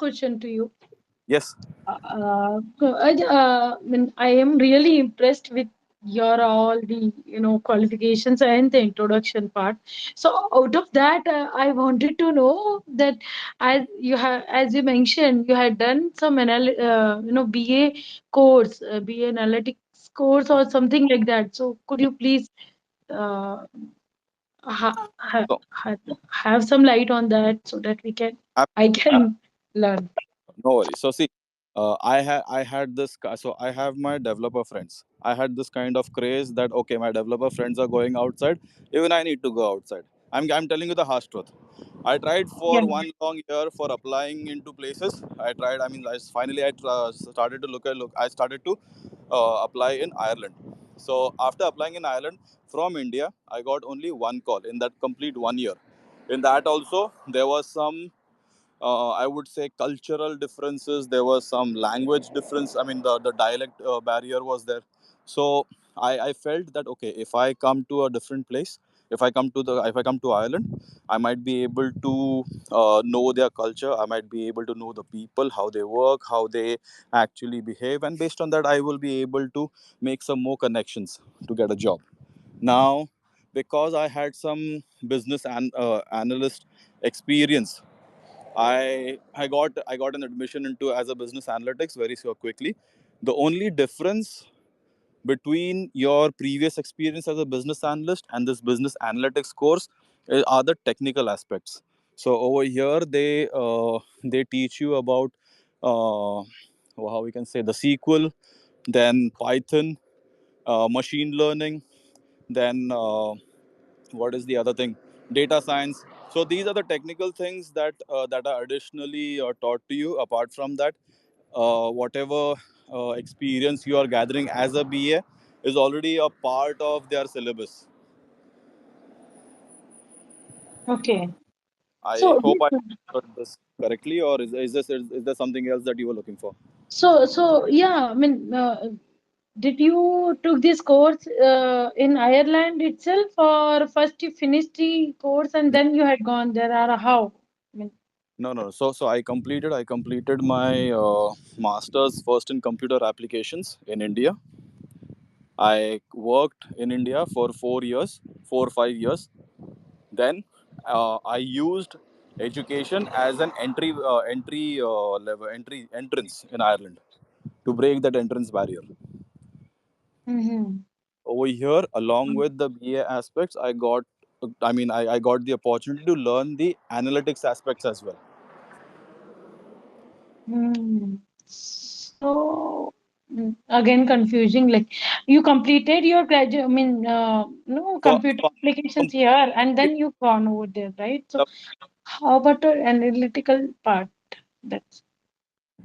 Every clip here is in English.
question to you. Yes. I am really impressed with your all the qualifications and the introduction part. So out of that, I wanted to know that as you mentioned, you had done some BA course, BA analytics course or something like that. So could you please uh, ha, ha, So, ha, have some light on that so that we can ab- I ab- can learn. no worries. So see, I had this. So I have my developer friends. I had this kind of craze that okay, my developer friends are going outside. Even I need to go outside. I'm telling you the harsh truth. I tried for Yeah. one long year for applying into places. I tried. I mean, finally started to look. I started to apply in Ireland. So after applying in Ireland from India, I got only one call in that complete 1 year. In that also, there was some I would say cultural differences. There was some language difference. I mean, the dialect barrier was there. So I felt that okay, if I come to a different place, if I come to Ireland, I might be able to know their culture. I might be able to know the people, how they work, how they actually behave, and based on that, I will be able to make some more connections to get a job. Now, because I had some business and analyst experience, I got an admission into as a business analytics very so quickly. The only difference between your previous experience as a business analyst and this business analytics course are the technical aspects. So over here they teach you about how we can say the SQL, then Python, machine learning, then what is the other thing, data science. So these are the technical things that are additionally taught to you. Apart from that, whatever experience you are gathering as a BA is already a part of their syllabus. Okay. I So, hope I heard this correctly, or is there something else that you were looking for? yeah, I mean, did you took this course in Ireland itself, or first you finished the course and then you had gone there, or how? I mean, No. So I completed my masters first in computer applications in India. I worked in India for 4 years, 4 or 5 years. Then I used education as an entry entrance in Ireland to break that entrance barrier. mm-hmm. Over here, along with the BA aspects, I got the opportunity to learn the analytics aspects as well. Mm. So again, confusing. Like you completed your graduate, I mean, no computer So applications I here, and complete then you gone over there, right? So the how about the analytical part? That's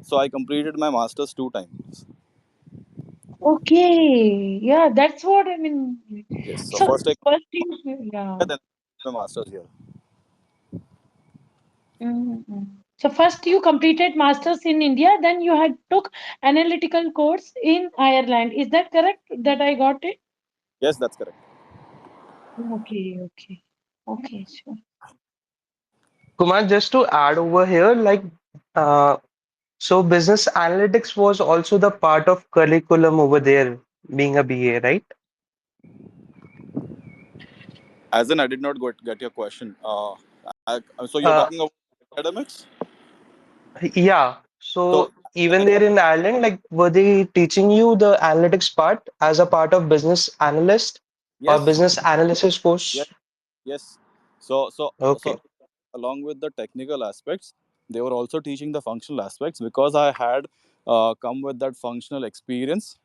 so I completed my masters 2 times. okay. Yeah, that's what I mean. Yes. So So first I first you, yeah. completed, then my masters here. Mm. So first you completed masters in India, then you had took analytical course in Ireland. Is that correct? That I got it? Yes, that's correct. Okay, okay, okay, sure. Kumar, just to add over here, uh, so business analytics was also the part of curriculum over there, being a BA, right? As in, I did not get your question. So you're Uh, talking about academics. yeah. So So even there in Ireland, like, were they teaching you the analytics part as a part of business analyst or yes, business analysis yes, course? yes. So Okay. along with the technical aspects, they were also teaching the functional aspects because I had come with that functional experience.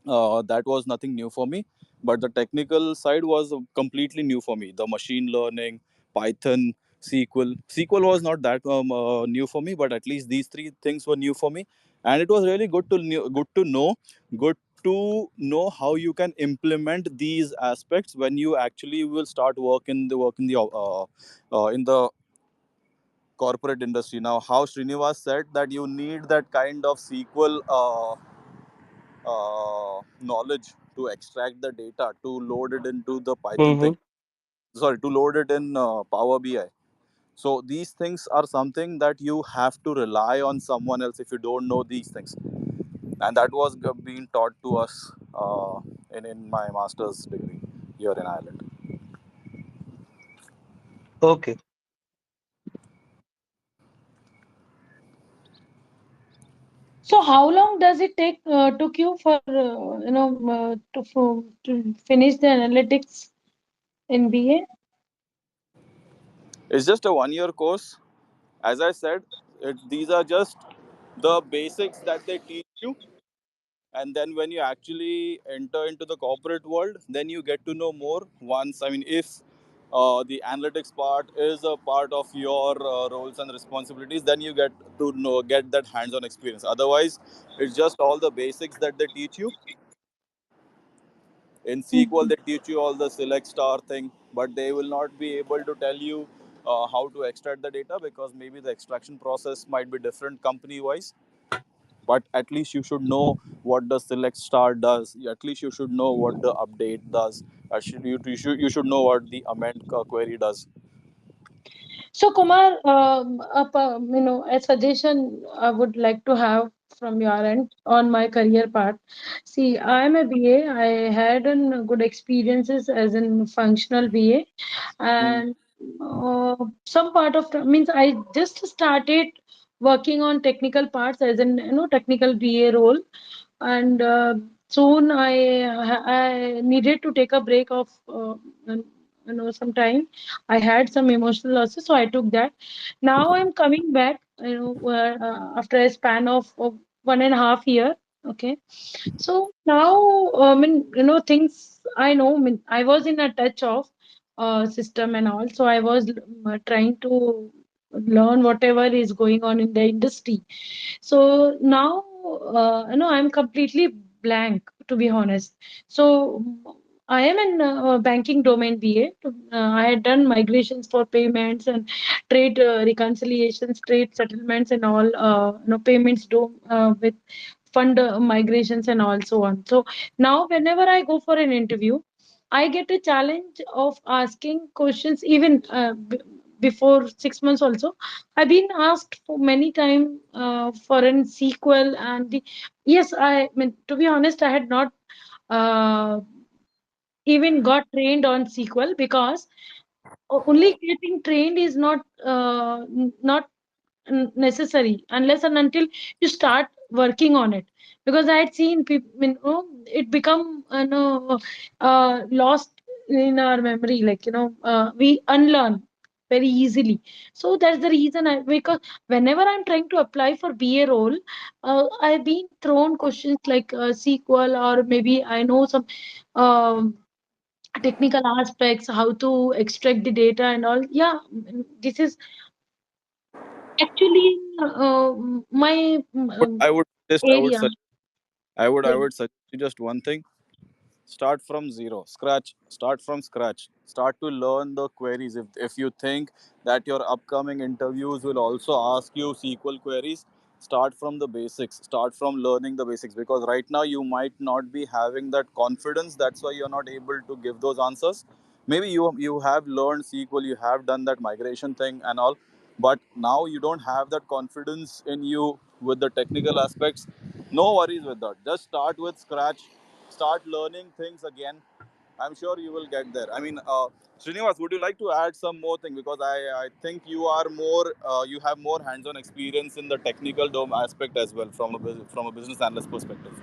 That was nothing new for me, but the technical side was completely new for me. The machine learning, Python, SQL was not that new for me, but at least these three things were new for me, and it was really good to know how you can implement these aspects when you actually will start work in the corporate industry. Now, how Srinivas said that you need that kind of SQL knowledge to extract the data, to load it into the Python Mm-hmm. thing. Sorry, to load it in Power BI. So these things are something that you have to rely on someone else if you don't know these things, and that was being taught to us in my master's degree here in Ireland. Okay. So how long does it take took you for to finish the analytics in BA? It's just a 1 year course. As I said, these are just the basics that they teach you, and then when you actually enter into the corporate world, then you get to know more. Once, I mean, if the analytics part is a part of your roles and responsibilities, then you get that hands-on experience. Otherwise, it's just all the basics that they teach you. In SQL, Mhm. they teach you all the select star thing, but they will not be able to tell you how to extract the data, because maybe the extraction process might be different company wise. But at least you should know what the select star does. At least you should know what the update does. You should know what the amend query does. So Kumar, a suggestion I would like to have from your end on my career path. See, I am a BA. I had good experiences as in functional BA, Mm. and some part of means I just started working on technical parts as in technical BA role, and soon I needed to take a break of some time. I had some emotional losses, so I took that. Now I'm coming back, after a span of 1.5 year. Okay, so now, things I know. I mean, I was in a touch of system and all, so I was trying to learn whatever is going on in the industry. So now, I'm completely blank, to be honest. So I am in banking domain BA. I had done migrations for payments and trade reconciliations, trade settlements, and all. Payments do with fund migrations and all so on. So now, whenever I go for an interview, I get a challenge of asking questions even before 6 months also. I've been asked for many time for an sequel, and yes, I mean, to be honest, I had not uh, even got trained on sequel, because only getting trained is not necessary unless and until you start working on it. Because I had seen people, it become lost in our memory, like we unlearn very easily. So that's the reason because whenever I'm trying to apply for BA role, I've been thrown questions like SQL, or maybe I know some um, technical aspects, how to extract the data and all. Yeah, this is actually my I would suggest, area. I Yeah. would suggest you just one thing. Start from zero, start from scratch, start to learn the queries. If you think that your upcoming interviews will also ask you SQL queries, start from the basics, start from learning the basics, because right now you might not be having that confidence. That's why you're not able to give those answers. Maybe you have learned SQL, you have done that migration thing and all, but now you don't have that confidence in you with the technical aspects. No worries with that, just start with scratch, start learning things again. I'm sure you will get there. I mean, Srinivas, would you like to add some more thing? Because I think you are more, you have more hands-on experience in the technical dome aspect as well, from a business analyst perspective.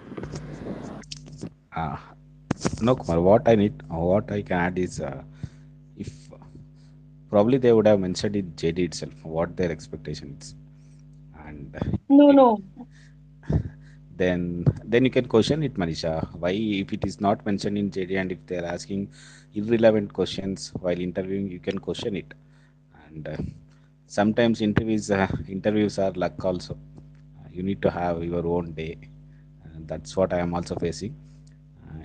Uh, no, Kumar. What I can add is, if probably they would have mentioned in JD itself what their expectation is, and No, if, no. then you can question it, Manisha. Why, if it is not mentioned in JD, and if they are asking irrelevant questions while interviewing, you can question it. And sometimes interviews are luck also. You need to have your own day. That's what I am also facing.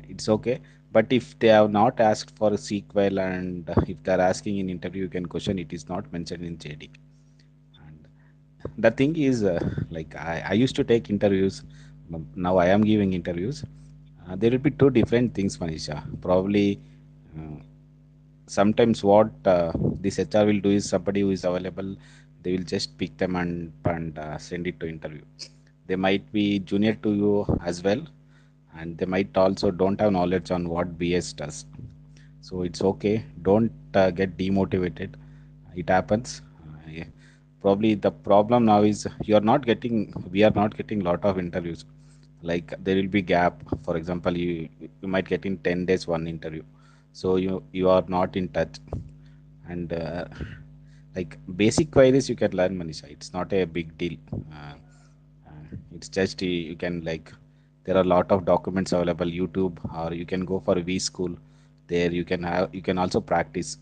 It's okay, but if they have not asked for a sequel, and if they are asking in interview, you can question it is not mentioned in JD. And the thing is, like I used to take interviews. Now I am giving interviews. There will be two different things, Manisha. Probably, uh, sometimes what this HR will do is somebody who is available, they will just pick them and send it to interview. They might be junior to you as well, and they might also don't have knowledge on what BS does. So it's okay, don't get demotivated. It happens. Yeah. Probably the problem now is you're not getting we are not getting lot of interviews. Like there will be gap. For example, you might get in 10 days one interview, so you are not in touch. And like basic queries you can learn, Manisha, it's not a big deal. It's just you can like there are a lot of documents available YouTube, or you can go for V School. There you can also practice.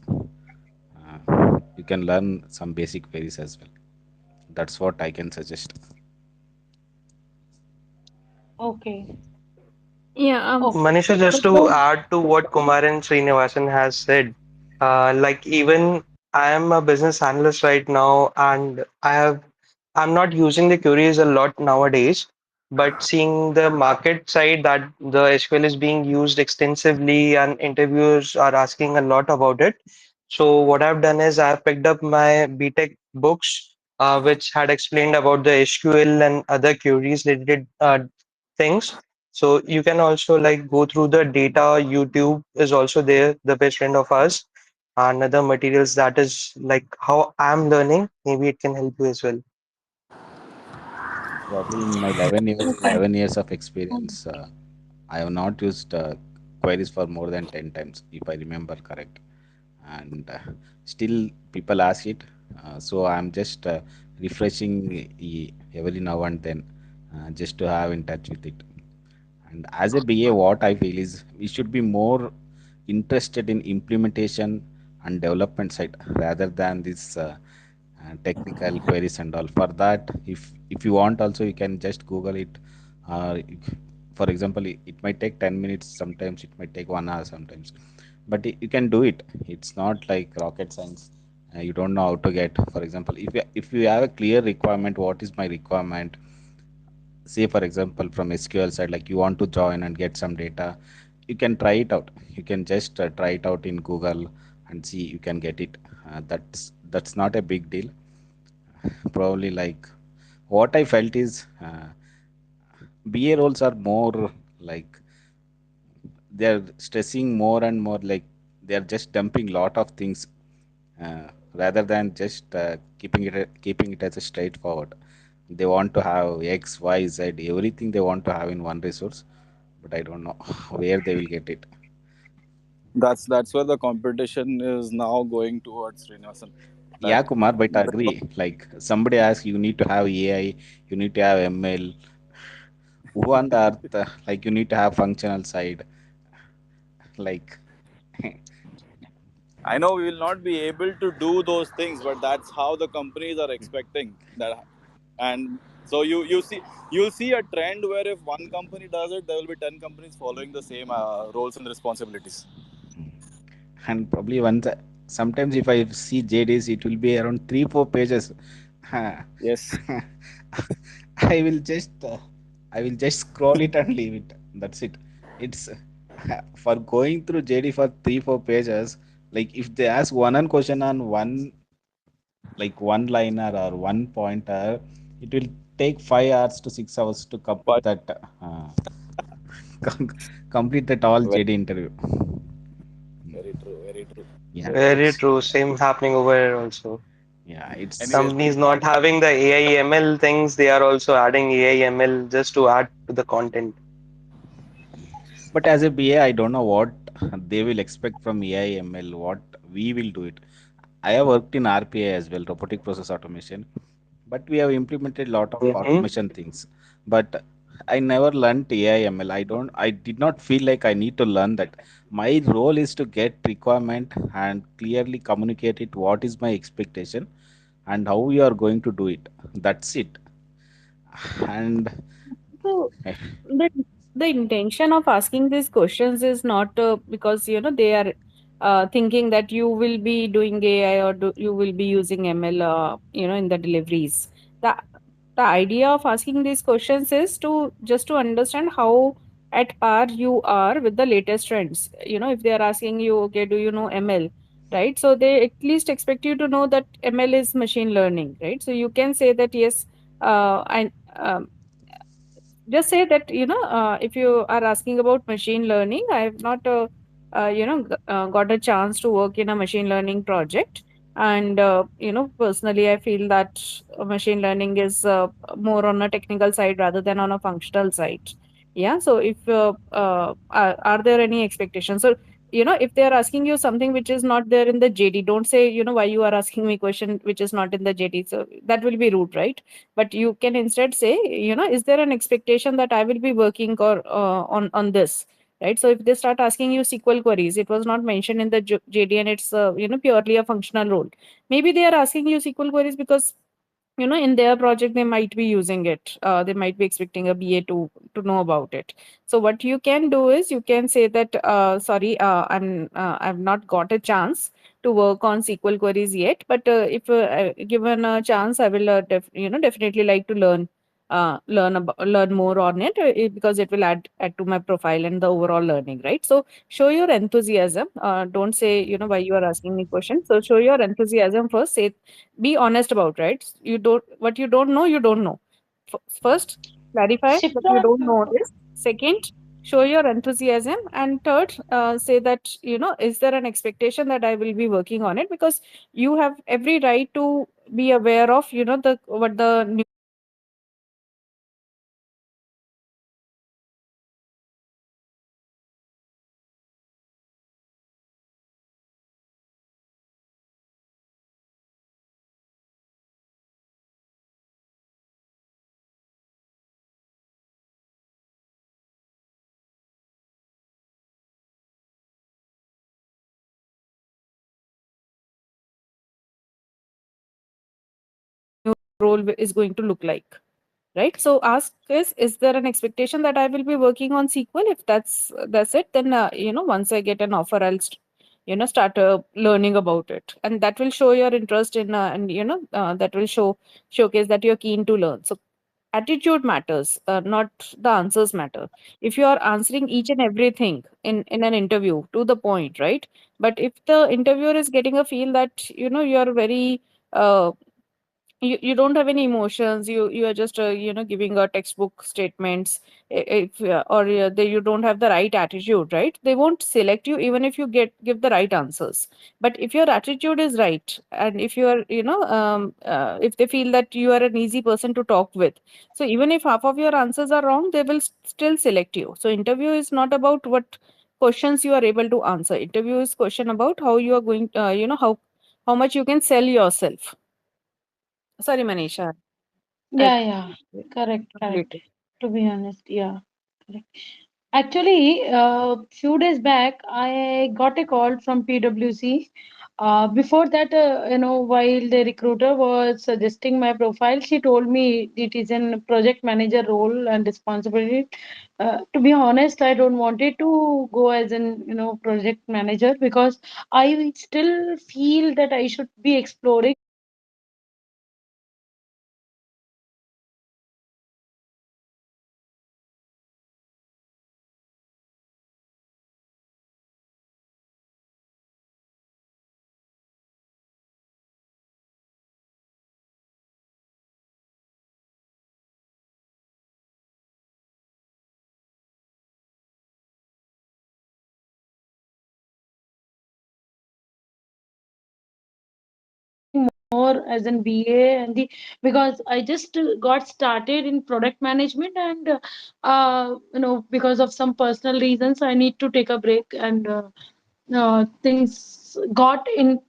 You can learn some basic queries as well. That's what I can suggest. Okay. Yeah, Okay. Manisha, just to So, add to what Kumar and Srinivasan has said, like even I am a business analyst right now, and I'm not using the queries a lot nowadays, but seeing the market side that the SQL is being used extensively and interviewers are asking a lot about it. So what I've done is I've picked up my BTech books, which had explained about the SQL and other queries related things. So you can also like go through the data. YouTube is also there, the best friend of us, and other materials that is like how I'm learning. Maybe it can help you as well. Probably in my okay. 11 years of experience, I have not used queries for more than 10 times, if I remember correct. And still people ask it. So I'm just refreshing every now and then, just to have in touch with it. And as a BA, what I feel is we should be more interested in implementation and development side rather than this technical queries and all. For that, if you want, also you can just Google it. For example, it might take 10 minutes. Sometimes it might take 1 hour. Sometimes, but you can do it. It's not like rocket science. You don't know how to get. For example, if you have a clear requirement, what is my requirement? Say for example from SQL side, like you want to join and get some data, you can try it out. You can just try it out in Google and see you can get it. That's not a big deal. Probably like what I felt is BA roles are more like they're stressing more and more, like they're just dumping lot of things, rather than just keeping it as a straightforward. They want to have X, Y, Z, everything they want to have in one resource, but I don't know where they will get it. That's where the competition is now going towards, Srinivasan. Yeah, That Kumar, but I agree. Like somebody asks, you need to have AI, you need to have ML. Who on the earth? Like you need to have functional side. Like I know we will not be able to do those things, but that's how the companies are expecting that. And so you'll see a trend where if one company does it, there will be 10 companies following the same roles and responsibilities. and probably once sometimes if I see JDs, it will be around 3 4 pages. Huh. Yes, I will just I will just scroll it and leave it. That's it. It's for going through JD for 3 4 pages. Like if they ask one question on one, like one liner or one pointer, it will take 5 hours to 6 hours to complete but that. Complete that all very, JD interview. very true, very true. Yeah, Very it's true. Same happening over here also. yeah, it's Anyways, Companies not having the AI ML things, they are also adding AI ML just to add to the content. but as a BA, I don't know what they will expect from AI ML. What we will do it. I have worked in RPA as well, robotic process automation, but we have implemented a lot of Mm-hmm. automation things. But I never learned AI ML. I did not feel like I need to learn that. My role is to get requirement and clearly communicate it. What is my expectation and how we are going to do it. That's it. And so eh, the the intention of asking these questions is not because they are thinking that you will be doing AI or you will be using ML in the deliveries. The the idea of asking these questions is to just to understand how at par you are with the latest trends. If they are asking you, okay, do you know ML? right? So they at least expect you to know that ML is machine learning, right? So you can say that yes, I just say that if you are asking about machine learning, I have not got a chance to work in a machine learning project. And personally I feel that machine learning is more on a technical side rather than on a functional side. Yeah, so if are there any expectations? So if they are asking you something which is not there in the JD, don't say why you are asking me question which is not in the JD. So that will be rude, right? But you can instead say, is there an expectation that I will be working or on this, right? So if they start asking you SQL queries, it was not mentioned in the JD, and it's purely a functional role. Maybe they are asking you SQL queries because in their project they might be using it. They might be expecting a BA to know about it. So what you can do is you can say that sorry, I've not got a chance to work on SQL queries yet, but if given a chance, I will definitely like to learn more on it, because it will add to my profile and the overall learning, right? So show your enthusiasm. Don't say why you are asking me questions. So show your enthusiasm first. Say, be honest about, right? You don't, what you don't know, you don't know. First, clarify that you Shifra, don't know this. Second, show your enthusiasm. And third, say that is there an expectation that I will be working on it, because you have every right to be aware of the what the new role is going to look like, right? So ask is there an expectation that I will be working on SQL? If that's it, then once I get an offer, I'll start learning about it, and that will show your interest in and that will showcase that you're keen to learn. So attitude matters, not the answers matter. If you are answering each and everything in an interview to the point, right? But if the interviewer is getting a feel that you're very uh, you don't have any emotions, you are just giving a textbook statements, if or you don't have the right attitude, right? They won't select you even if you give the right answers. But if your attitude is right, and if you are if they feel that you are an easy person to talk with, so even if half of your answers are wrong, they will still select you. So interview is not about what questions you are able to answer. Interview is question about how you are going how much you can sell yourself. Sorry, Manisha. I yeah, yeah, correct, correct. completed. To be honest, yeah, correct. Actually, a few days back, I got a call from PwC. Before that, while the recruiter was suggesting my profile, she told me it is a project manager role and responsibility. To be honest, I don't wanted to go as an project manager because I still feel that I should be exploring more as an BA and the because I just got started in product management and because of some personal reasons I need to take a break and things got in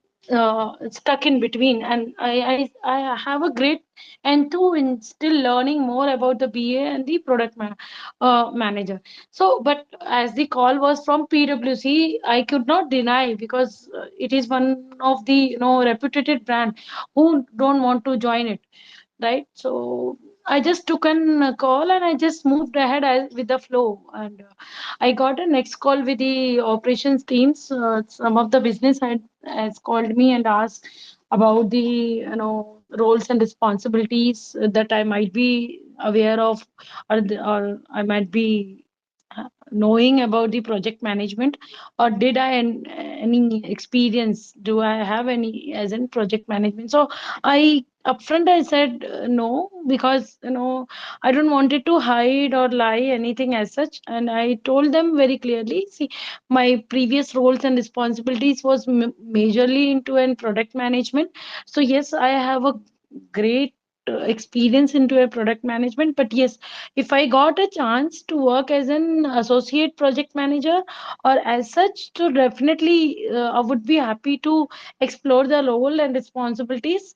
stuck in between and I have a great and two in still learning more about the BA and the manager. So but as the call was from PwC, I could not deny because it is one of the reputed brand. Who don't want to join it, right? So I just took an call and I just moved ahead with the flow. And I got a next call with the operations teams. Some of the business had has called me and asked about the roles and responsibilities that I might be aware of, or I might be knowing about the project management, or did I any experience, do I have any as in project management? So I upfront I said no, because I don't wanted to hide or lie anything as such, and I told them very clearly, see, my previous roles and responsibilities was majorly into an product management. So yes, I have a great experience into a product management, but yes, if I got a chance to work as an associate project manager or as such, so definitely I would be happy to explore the role and responsibilities,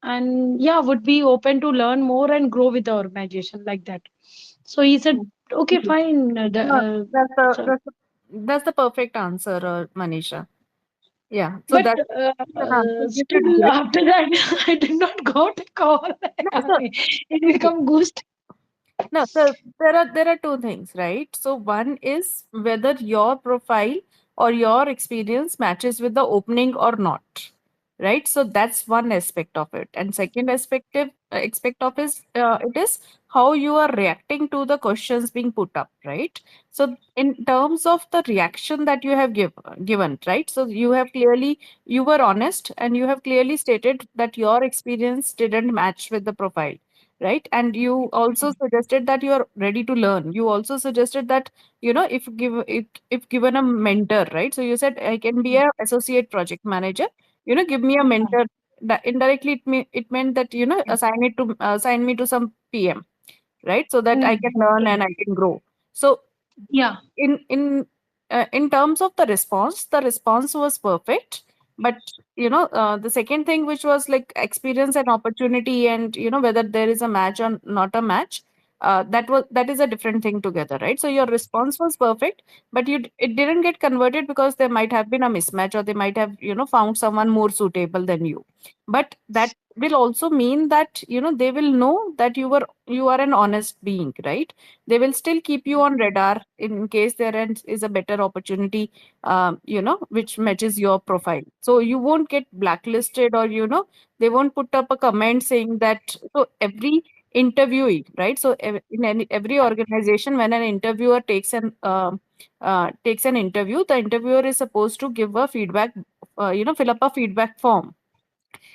and yeah, would be open to learn more and grow with the organization like that. So he said, okay, Mhm. fine. No, that's the So, that's the, that's the perfect answer, Manisha. Yeah. So but that's an answer you should still give. after that, I did not got a call. No, so It become ghost. no, so there are two things, right? So one is whether your profile or your experience matches with the opening or not, right? So that's one aspect of it, and second aspect of is it is how you are reacting to the questions being put up, right? So in terms of the reaction that you have given, right? So you were honest and you have clearly stated that your experience didn't match with the profile, right? And you also suggested that you are ready to learn. You also suggested that if given a mentor, right? So you said I can be a associate project manager, give me a mentor. That indirectly it meant that assign me to some PM, right? So that I can learn and I can grow. So Yeah. in terms of the response was perfect. But the second thing, which was like experience and opportunity, and whether there is a match or not a match, that is a different thing together, right? So your response was perfect, but it didn't get converted because there might have been a mismatch, or they might have found someone more suitable than you. But that will also mean that they will know that you are an honest being, right? They will still keep you on radar in case is a better opportunity, which matches your profile. So you won't get blacklisted, or they won't put up a comment saying that. So every interviewee, right? So in every organization, when an interviewer takes an interview, the interviewer is supposed to give a feedback, fill up a feedback form.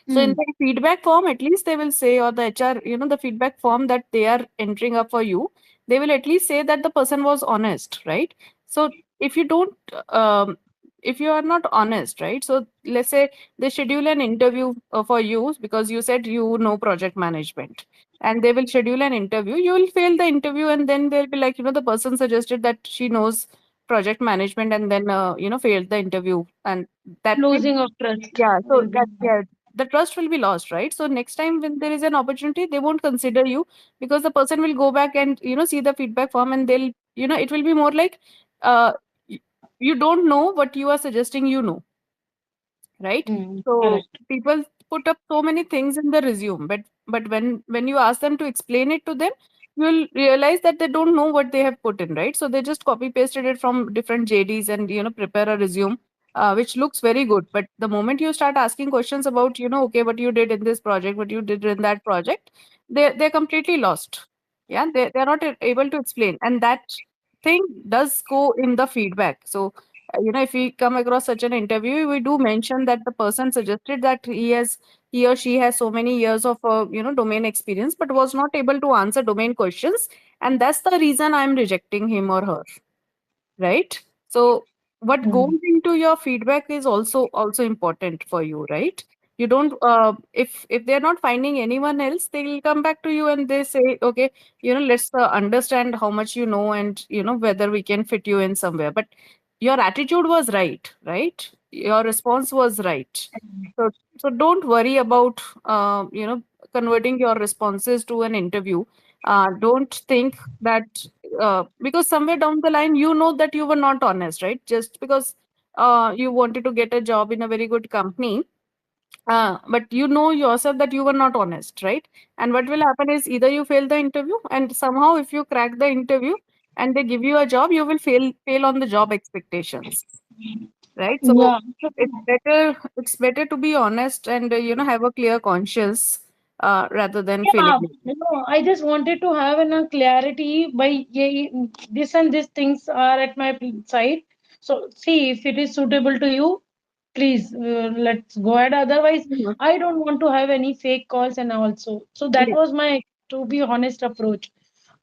So in Mm. the feedback form, at least they will say, or the HR, the feedback form that they are entering up for you, they will at least say that the person was honest, right? So if you don't, um, if you are not honest, right? So let's say they schedule an interview for you because you said you know project management, and they will schedule an interview. You will fail the interview, and then they'll be like, the person suggested that she knows project management, and then failed the interview, and that will Losing of trust yeah, so will be. that yeah, the trust will be lost, right? So next time when there is an opportunity, they won't consider you because the person will go back and see the feedback form, and they'll it will be more like uh y- you don't know what you are suggesting, right? Mm. So Correct. people put up so many things in the resume, but when you ask them to explain it to them, you'll realize that they don't know what they have put in, right? So they just copy pasted it from different JDs and prepare a resume, which looks very good. But the moment you start asking questions about okay, what you did in this project, what you did in that project, they're completely lost. Yeah, they're not able to explain, and that thing does go in the feedback. So if we come across such an interview, we do mention that the person suggested that he or she has so many years of domain experience, but was not able to answer domain questions, and that's the reason I'm rejecting him or her, right? So what Mm. goes into your feedback is also important for you, right? You don't if they're not finding anyone else, they'll come back to you and they say, okay, let's understand how much you know, and whether we can fit you in somewhere. But your attitude was right, your response was right. So don't worry about converting your responses to an interview. Don't think that because somewhere down the line, that you were not honest, right? Just because you wanted to get a job in a very good company, but you know yourself that you were not honest, right? And what will happen is either you fail the interview, and somehow if you crack the interview and they give you a job, you will fail on the job expectations, right? So Yeah. it's better to be honest and have a clear conscience, rather than feeling Yeah, like that. I just wanted to have a clarity by this and these things are at my side. So see if it is suitable to you, please let's go ahead. Otherwise, Mhm. I don't want to have any fake calls and also. So that Yeah. was my, to be honest, approach.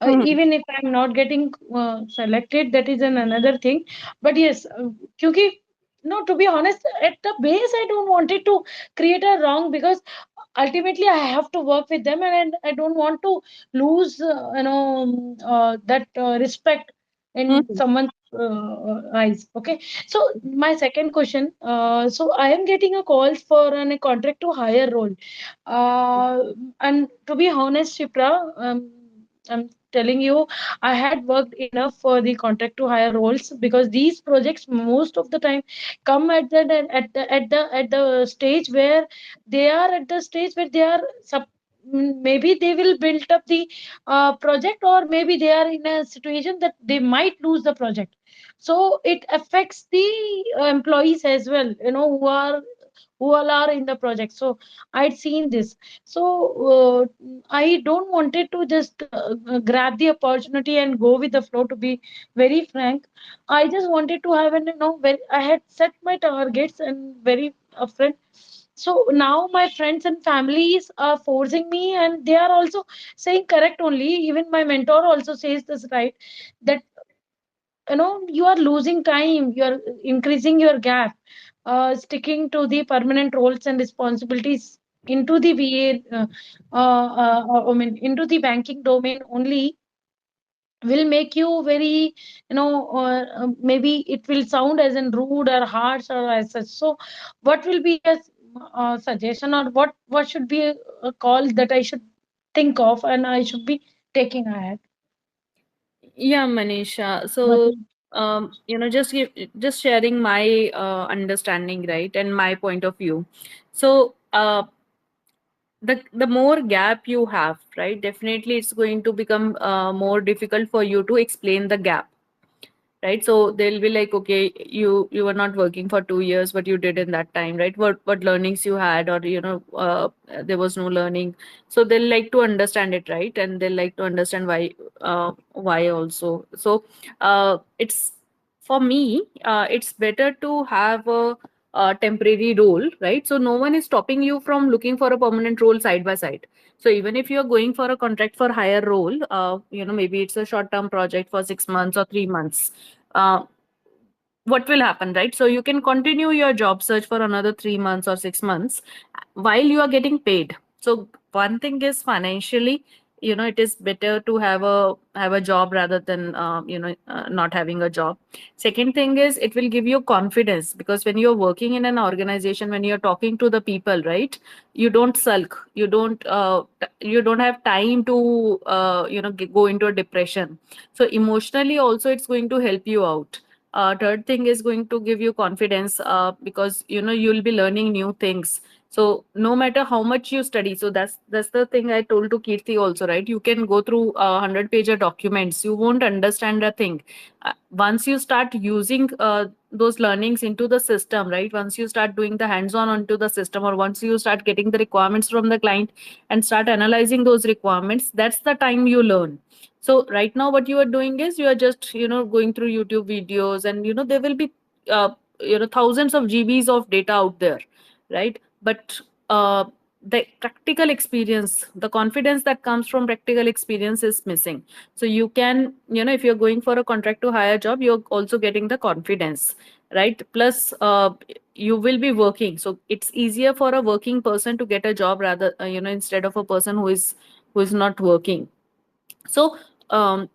Mhm. Even if I'm not getting selected, that is another thing. But yes, क्योंकि no, to be honest, at the base, I don't want it to create a wrong because ultimately I have to work with them and I don't want to lose that respect in Mhm. someone's eyes. Okay, so my second question, so I am getting a call for a contract to hire role, uh, and to be honest, Shipra, I'm telling you, I had worked enough for the contract to hire roles because these projects most of the time come at the stage where they are at the stage where they are maybe they will build up the project, or maybe they are in a situation that they might lose the project. So it affects the employees as well, who all are in the project. So I'd seen this. So I don't wanted to just grab the opportunity and go with the flow, to be very frank. I just wanted to have an, when I had set my targets and very upfront. So now my friends and families are forcing me, and they are also saying correct only. Even my mentor also says this, right, that you are losing time, you are increasing your gap, sticking to the permanent roles and responsibilities into the VA, I mean, into the banking domain only will make you very, maybe it will sound as in rude or harsh or as such. So what will be a suggestion, or what should be a call that I should think of and I should be taking ahead? Yeah, Manisha. What So, just sharing my understanding, right, and my point of view. So, the more gap you have, right, definitely it's going to become more difficult for you to explain the gap, right? So they'll be like, okay, you were not working for 2 years, but you did in that time, right? What learnings you had, or there was no learning. So they'll like to understand it, right? And they'll like to understand why also. So it's for me, it's better to have a temporary role, right? So no one is stopping you from looking for a permanent role side by side. So even if you're going for a contract for higher role, maybe it's a short term project for 6 months or 3 months. uh, what will happen, right? So you can continue your job search for another 3 months or 6 months while you are getting paid. So one thing is financially, it is better to have a job rather than not having a job. Second thing is it will give you confidence, because when you're working in an organization, when you're talking to the people, right, you don't sulk, you don't have time to go into a depression. So emotionally also it's going to help you out. Third thing is going to give you confidence, because you'll be learning new things. So no matter how much you study, so that's the thing I told to Kirti also, right? You can go through 100-pager documents, you won't understand a thing. Once you start using those learnings into the system, right, once you start doing the hands-on onto the system, or once you start getting the requirements from the client and start analyzing those requirements, that's the time you learn. So right now what you are doing is you are just going through YouTube videos, and there will be uh, thousands of GBs of data out there, right? But the practical experience, the confidence that comes from practical experience is missing. So you can, if you're going for a contract to hire job, you're also getting the confidence, right? Plus you will be working, so it's easier for a working person to get a job, rather instead of a person who is not working. So um,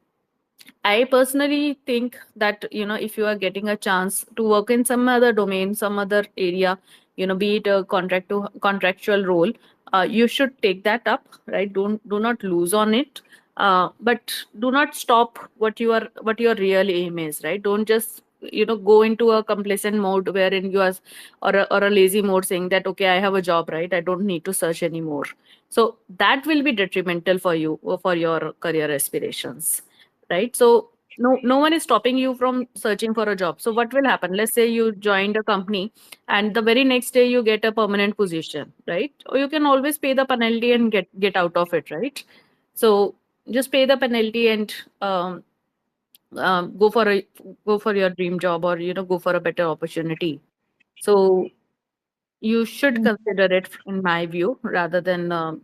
I personally think that if you are getting a chance to work in some other domain, some other area, be it a contractual role, you should take that up, right? Do not lose on it, but do not stop what your real aim is, right? Don't just go into a complacent mode wherein you are, or a lazy mode, saying that okay, I have a job, right? I don't need to search anymore. So that will be detrimental for you or for your career aspirations, right? So no one is stopping you from searching for a job. So what will happen? Let's say you joined a company and the very next day you get a permanent position, right? Or you can always pay the penalty and get out of it, right? So just pay the penalty and go for a go for your dream job, or go for a better opportunity. So you should Mm. consider it, in my view, rather than uh,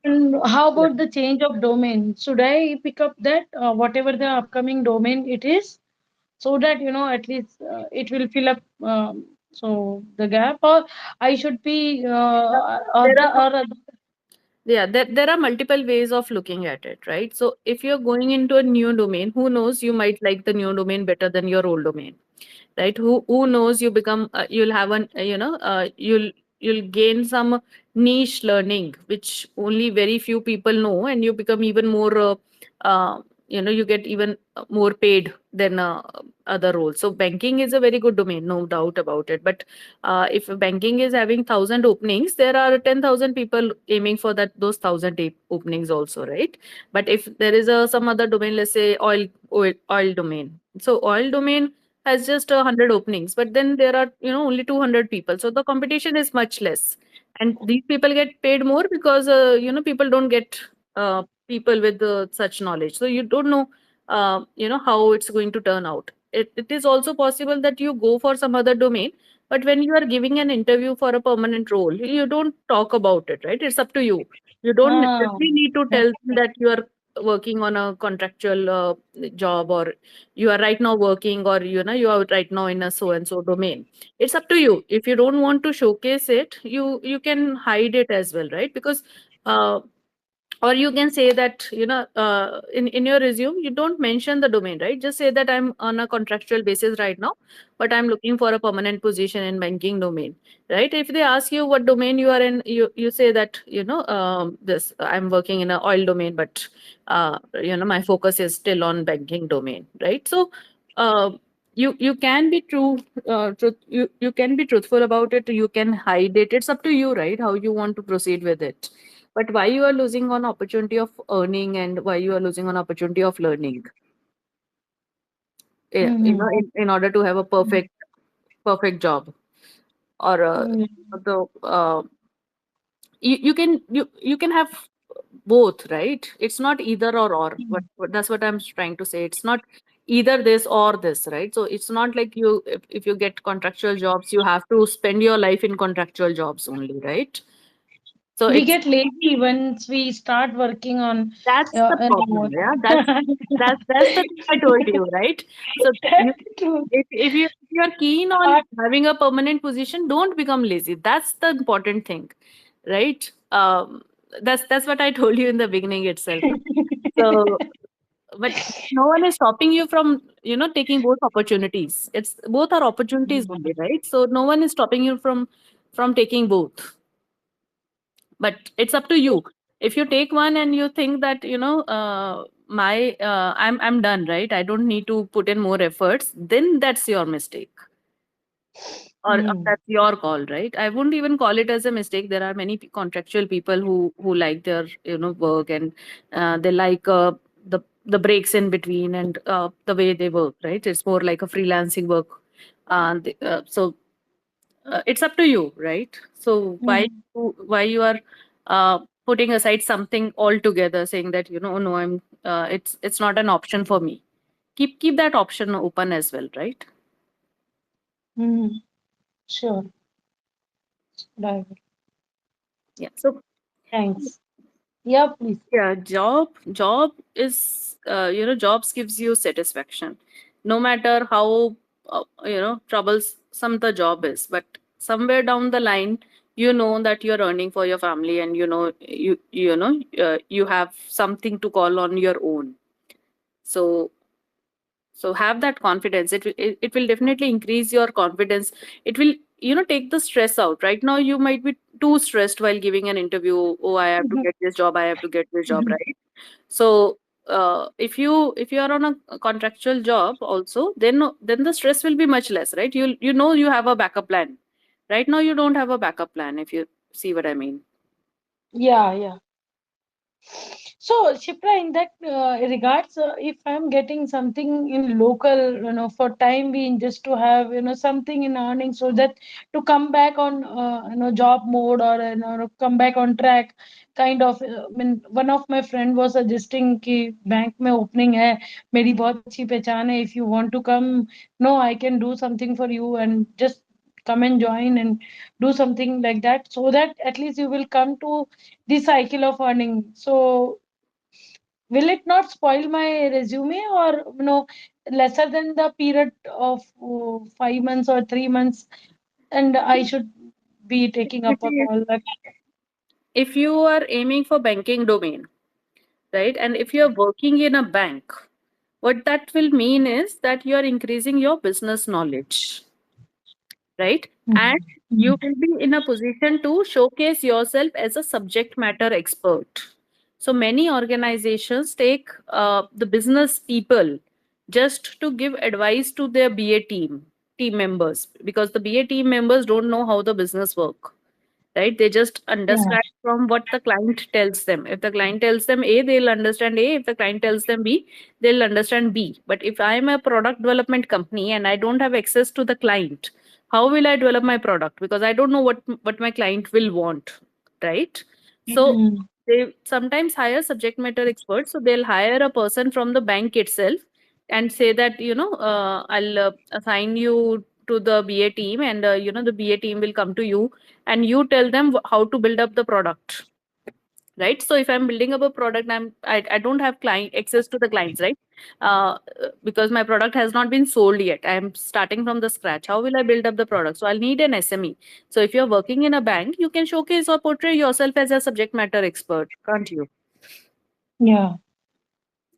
And how yeah. about the change of domain? Should I pick up that whatever the upcoming domain it is, so that at least it will fill up so the gap, or I should be or There the are or Yeah, there are multiple ways of looking at it, right? So if you're going into a new domain, who knows, you might like the new domain better than your old domain, right? Who knows, you become you'll have an you'll gain some niche learning which only very few people know, and you become even more you get even more paid than other roles. So banking is a very good domain, no doubt about it. But if banking is having 1,000 openings, there are 10,000 people aiming for those 1,000 openings also, right? But if there is some other domain, let's say oil domain, so oil domain has just 100 openings, but then there are only 200 people, so the competition is much less, and these people get paid more because people don't get people with such knowledge, so you don't know how it's going to turn out. It is also possible that you go for some other domain, but when you are giving an interview for a permanent role, you don't talk about it, right? It's up to you. You don't ah, necessarily need to tell them that you are working on a contractual job, or you are right now working, or you are right now in a so and so domain. It's up to you. If you don't want to showcase it, you can hide it as well, right? Because uh, or you can say that in your resume you don't mention the domain, right? Just say that I'm on a contractual basis right now, but I'm looking for a permanent position in banking domain, right? If they ask you what domain you are in, you say that this I'm working in a oil domain, but my focus is still on banking domain, right? So uh, you can be you can be truthful about it, you can hide it. It's up to you, right, how you want to proceed with it. But why you are losing on opportunity of earning, and why you are losing on opportunity of learning? mm-hmm. In order to have a perfect job, or Mm-hmm. the you can have both, right? It's not either or. That's what I'm trying to say. It's not either this or this, right? So it's not like if you get contractual jobs, you have to spend your life in contractual jobs only, right? So We it's get lazy once we start working on That's the more. problem. Yeah, that's the thing I told you, right? So you, That's true. if you're keen on having a permanent position, don't become lazy. That's the important thing, right? That's what I told you in the beginning itself. So, but no one is stopping you from taking both opportunities. It's both are opportunities only, right? So no one is stopping you from taking both, but it's up to you. If you take one and you think that my I'm done, right, I don't need to put in more efforts, then that's your mistake, or Mm. that's your call, right? I wouldn't even call it as a mistake. There are many contractual people who like their work, and they like the breaks in between, and the way they work, right? It's more like a freelancing work. So it's up to you, right? So Mm. why you are putting aside something altogether, saying that no, it's not an option for me. Keep that option open as well, right? Mm. Sure. Bye. Yeah. So Thanks. Yeah, please. yeah, job is jobs gives you satisfaction, no matter how troublesome the job is. But somewhere down the line, you know that you're earning for your family, and you have something to call on your own. So have that confidence. It will definitely increase your confidence. It will take the stress out. Right now you might be too stressed while giving an interview. Oh, I have to Mhm. get this job, I have to get this job, right? So if you are on a contractual job also, then the stress will be much less, right? You have a backup plan. Right now you don't have a backup plan, if you see what I mean. Yeah, yeah. So, Shipra, in that regards, if I'm getting something in local, for time being, just to have, something in earning, so that to come back on, job mode, or, come back on track, kind of. I mean, one of my friend was suggesting कि bank में opening है, मेरी बहुत अच्छी पहचान है. If you want to come, no, I can do something for you and just come and join and do something like that, so that at least you will come to the cycle of earning. So will it not spoil my resume, or lesser than the period of 5 months or 3 months, and I should be taking If up a you call like. if you are aiming for banking domain, right, and if you are working in a bank, what that will mean is that you are increasing your business knowledge, right? And Mhm. you will be in a position to showcase yourself as a subject matter expert. So many organizations take the business people just to give advice to their team members, because the BA team members don't know how the business work, right? They just Yeah. understand from what the client tells them. If the client tells them A, they'll understand A. If the client tells them B, they'll understand B. But if I'm a product development company and I don't have access to the client, how will I develop my product? Because I don't know what my client will want, right? So Mhm. they sometimes hire subject matter experts. So they'll hire a person from the bank itself and say that, I'll assign you to the BA team, and the BA team will come to you and you tell them how to build up the product, right? So if I'm building up a product, I don't have client access to the clients, right? Because my product has not been sold yet, I'm starting from the scratch. How will I build up the product? So I'll need an SME. So if you're working in a bank, you can showcase or portray yourself as a subject matter expert, can't you? Yeah.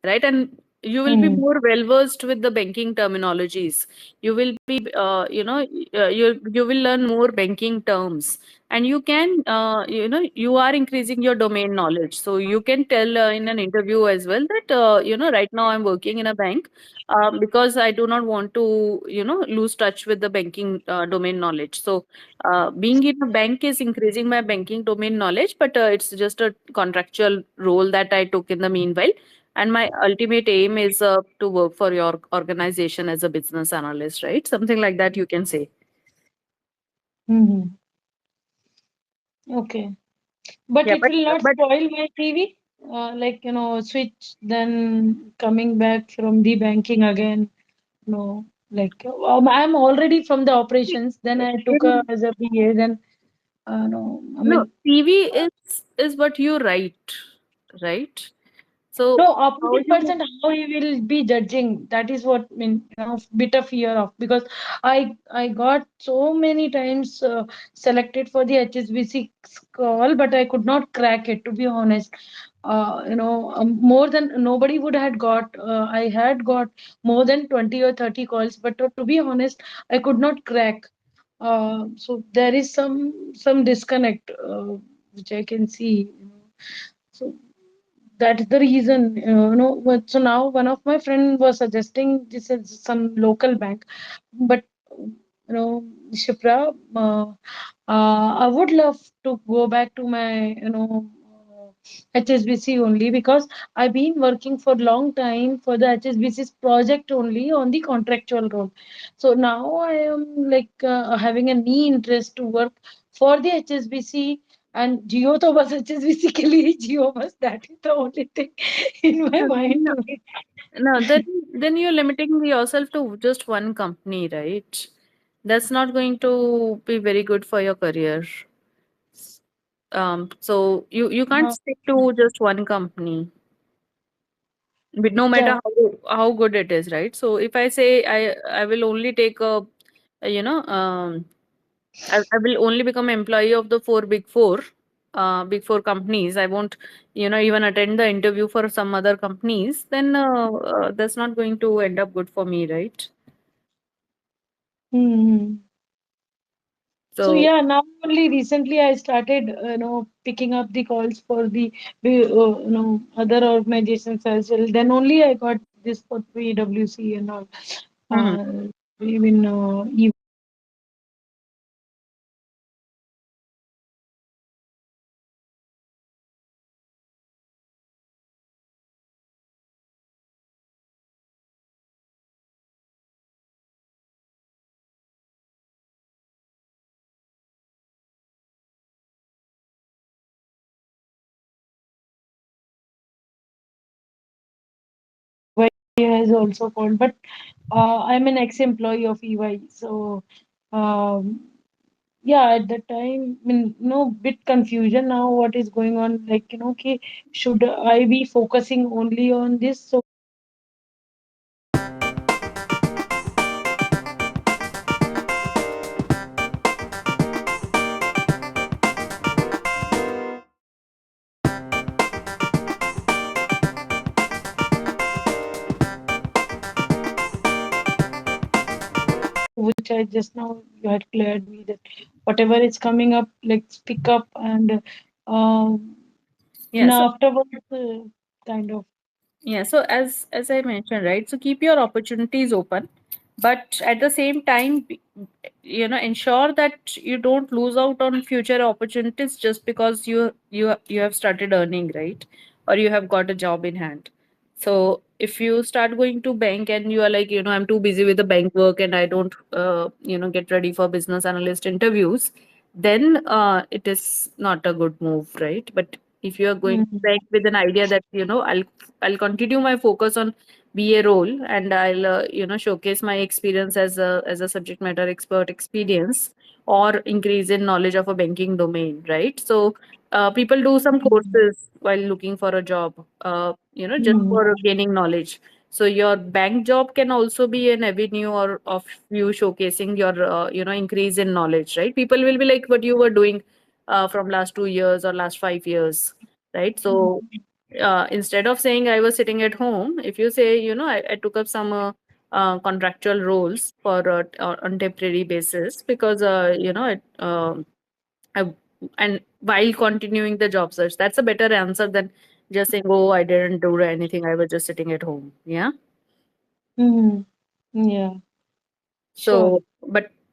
Right, and you will be Mm. more well versed with the banking terminologies. You will be you will learn more banking terms, and you can you are increasing your domain knowledge. So you can tell in an interview as well that right now I'm working in a bank, because I do not want to lose touch with the banking domain knowledge. So being in a bank is increasing my banking domain knowledge, but it's just a contractual role that I took in the meanwhile, and my ultimate aim is to work for your organization as a business analyst, right? Something like that you can say. Mhm. Okay. But Yeah, it will not but spoil my TV. Like, switch, then coming back from the banking again. No, like, I'm already from the operations. Then I took a in, as a BA. Then, no, I no, mean, CV is what you write, right? So no, how opposite you person, how he will be judging. That is what, I mean, bit of fear of, because I got so many times selected for the HSBC call, but I could not crack it, to be honest. More than nobody would had got. I had got more than 20 or 30 calls, but to be honest, I could not crack. So there is some disconnect, which I can see. So that's the reason, so now one of my friend was suggesting this is some local bank, but Shipra, I would love to go back to my HSBC only, because I've been working for long time for the HSBC's project only on the contractual role. So now I am like having a knee interest to work for the HSBC, and Jio तो बस HSBC के लिए ही Jio बस, that is the only thing in my mind no, to be. no, then you're limiting yourself to just one company, right? That's not going to be very good for your career. So you can't Uh, stick to just one company, but no matter yeah. how good it is, right? So if I say I will only take a I will only become employee of the big four companies. I won't even attend the interview for some other companies. Then that's not going to end up good for me, right? Hmm. So So yeah, now only recently I started, picking up the calls for other organizations as well. Then only I got this for PwC and all. mhm. Even has also called, but I'm an ex-employee of EY, so um, yeah, at that time, I mean, bit confusion now. What is going on? Like, okay, should I be focusing only on this? So which I just now you had cleared me that whatever is coming up, let's pick up and um, Yeah. So afterwards, kind of. yeah, so as I mentioned, right? So keep your opportunities open, but at the same time, ensure that you don't lose out on future opportunities just because you have started earning, right? Or you have got a job in hand. So if you start going to bank and you are like, I'm too busy with the bank work and I don't, get ready for business analyst interviews, then it is not a good move, right? But if you are going Mm, back with an idea that I'll continue my focus on BA role and I'll showcase my experience as a subject matter expert experience or increase in knowledge of a banking domain, right? So people do some mm, courses while looking for a job, just mm, for gaining knowledge. So your bank job can also be an avenue or of you showcasing your increase in knowledge, right? People will be like what you were doing from last 2 years or last 5 years, right? So instead of saying I was sitting at home, if you say, I took up some contractual roles for on temporary basis because I, and while continuing the job search, that's a better answer than just saying, oh, I didn't do anything, I was just sitting at home. Yeah. mm, yeah, sure. So,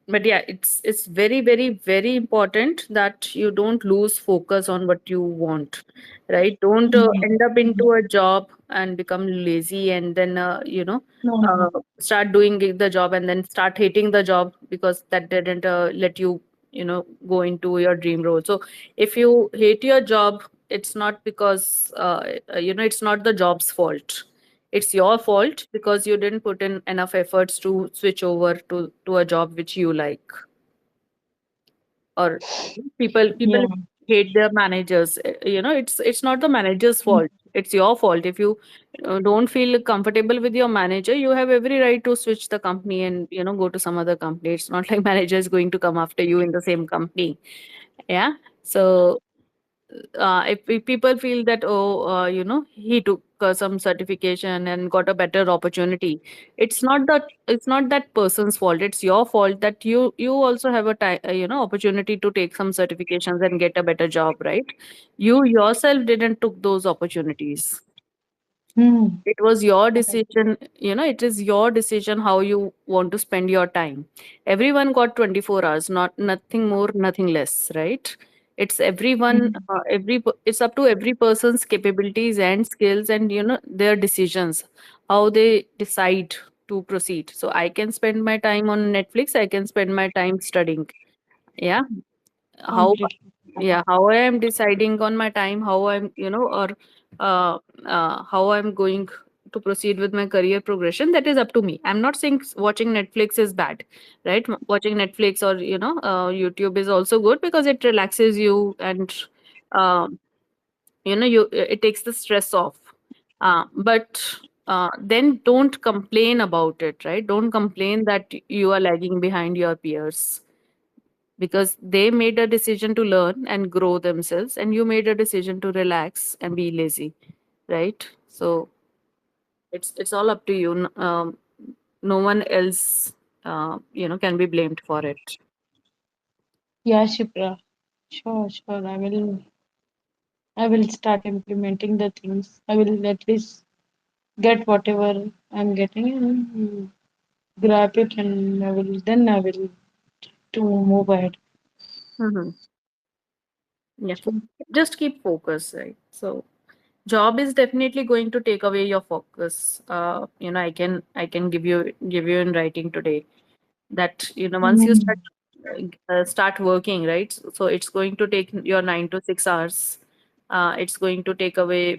but yeah, it's very, very, very important that you don't lose focus on what you want, right? Don't Mm, end up mm, into a job and become lazy and then no, no. start doing the job and then start hating the job because that didn't let you go into your dream role. So if you hate your job, it's not because it's not the job's fault. It's your fault because you didn't put in enough efforts to switch over to a job which you like. Or people Yeah. hate their managers. It's not the manager's Mm, fault, it's your fault. If you don't feel comfortable with your manager, you have every right to switch the company and go to some other company. It's not like manager is going to come after you in the same company. Yeah. So if people feel that, oh, he took some certification and got a better opportunity, it's not that person's fault, it's your fault that you also have a opportunity to take some certifications and get a better job, right? You yourself didn't took those opportunities. mm, It was your correct. decision. It is your decision how you want to spend your time. Everyone got 24 hours, not nothing more, nothing less, right? It's everyone, Mm, it's up to every person's capabilities and skills and their decisions, how they decide to proceed. So I can spend my time on Netflix, I can spend my time studying. Yeah. how completely. how I am deciding on my time, how I'm or uh, how I'm going to proceed with my career progression, that is up to me. I'm not saying watching Netflix is bad, right? Watching Netflix or YouTube is also good because it relaxes you and um, it takes the stress off. But then don't complain about it, right? Don't complain that you are lagging behind your peers because they made a decision to learn and grow themselves and you made a decision to relax and be lazy, right? So it's all up to you. No one else can be blamed for it. Yeah, Shipra. Sure, sure. I will start implementing the things. I will at least get whatever I'm getting and grab it, and I will to move ahead. Hmm. Yeah, Sure. just keep focus, right? So job is definitely going to take away your focus. I can give you in writing today that once you Mm, start working, right? So it's going to take your 9 to 6 hours. It's going to take away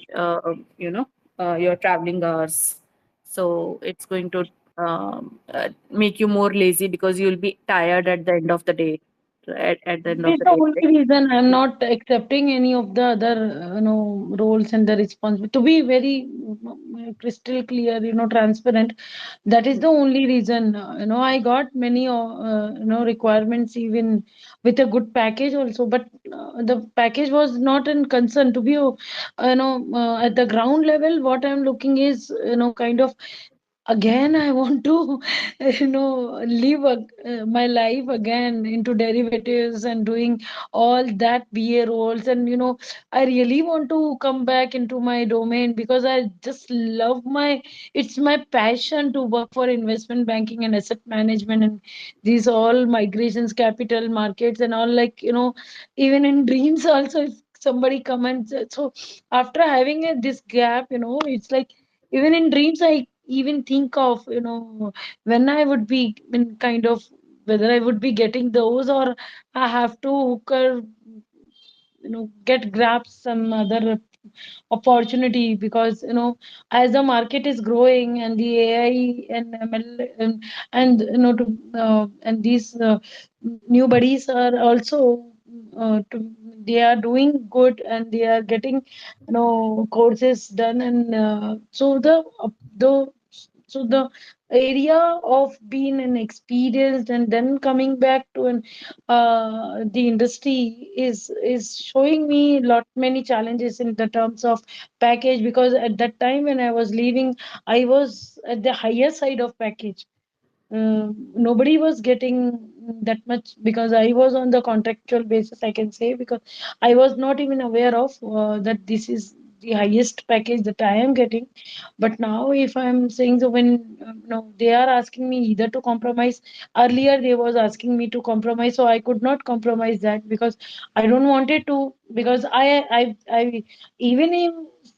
your traveling hours. So it's going to make you more lazy because you'll be tired at the end of the day. At the end That of is the the day, only right? reason I'm not accepting any of the other, roles and the responsibility. To be very crystal clear, transparent. That is the only reason. I got many, requirements even with a good package also, but the package was not in concern. To be, at the ground level, what I'm looking is, kind of again I want to live my life again into derivatives and doing all that BA roles, and I really want to come back into my domain because I just love it's my passion to work for investment banking and asset management and these all migrations, capital markets and all, like even in dreams also, if somebody comments. So after having this gap, it's like even in dreams I even think of when I would be in kind of, whether I would be getting those or I have to hook or get grab some other opportunity, because as the market is growing and the AI and ML and and these new buddies are also they are doing good and they are getting courses done, and the so the area of being an experienced and then coming back to an the industry is showing me lot many challenges in the terms of package, because at that time when I was leaving, I was at the higher side of package. Nobody was getting that much because I was on the contractual basis, I can say, because I was not even aware of that this is the highest package that I am getting. But now, if I'm saying, so when no, they are asking me either to compromise. Earlier, they was asking me to compromise, so I could not compromise that because I don't wanted to. Because I even if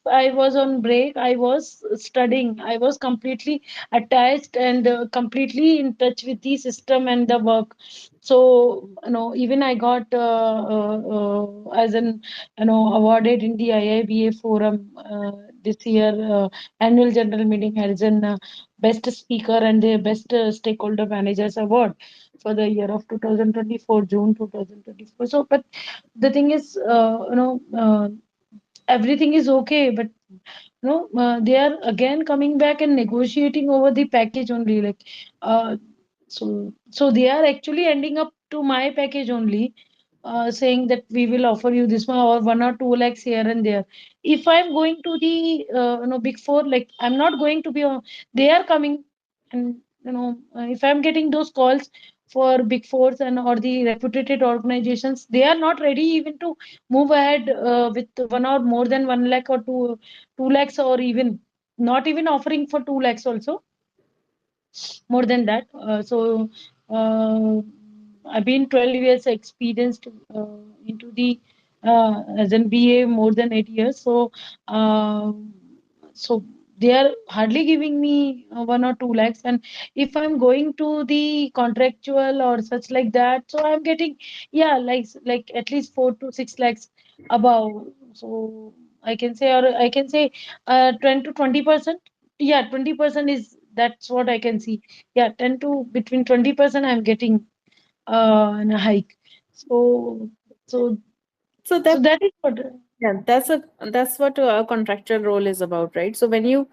I was on break, I was studying. I was completely attached and completely in touch with the system and the work. So even I got as an awarded in the IIBA forum this year, annual general meeting, as an best speaker and the best stakeholder managers award for the year of 2024, June 2024. So but the thing is, everything is okay, but they are again coming back and negotiating over the package only, like uh, so they are actually ending up to my package only, saying that we will offer you this one or 1 or 2 lakhs here and there. If I'm going to the big four, like I'm not going to be they are coming, and if I'm getting those calls for big fours and or the reputed organizations, they are not ready even to move ahead with one or more than 1 lakh or 2 lakhs, or even not even offering for 2 lakhs also, more than that. I've been 12 years experienced into the as an BA, more than 8 years. So they are hardly giving me 1 or 2 lakhs, and if I'm going to the contractual or such like that, so I'm getting, yeah, like at least 4 to 6 lakhs above. So I can say, or I can say 10 to 20%. Yeah, 20% is, that's what I can see. Yeah, 10 to between 20% I'm getting in a hike. So so So so that, that is what. yeah, that's what a contractual role is about, right? So when you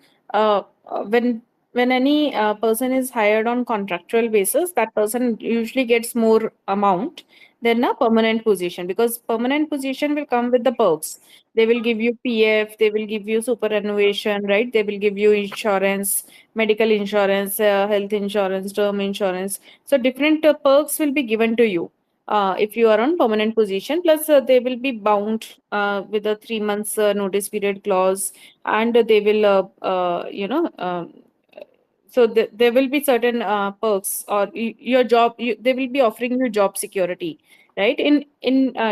when any person is hired on contractual basis, that person usually gets more amount than a permanent position, because permanent position will come with the perks. They will give you PF, they will give you superannuation, right? They will give you insurance, medical insurance, health insurance, term insurance. So different perks will be given to you if you are on permanent position. Plus they will be bound with a 3 months notice period clause, and they will so there will be certain perks, or your job, they will be offering you job security, right? In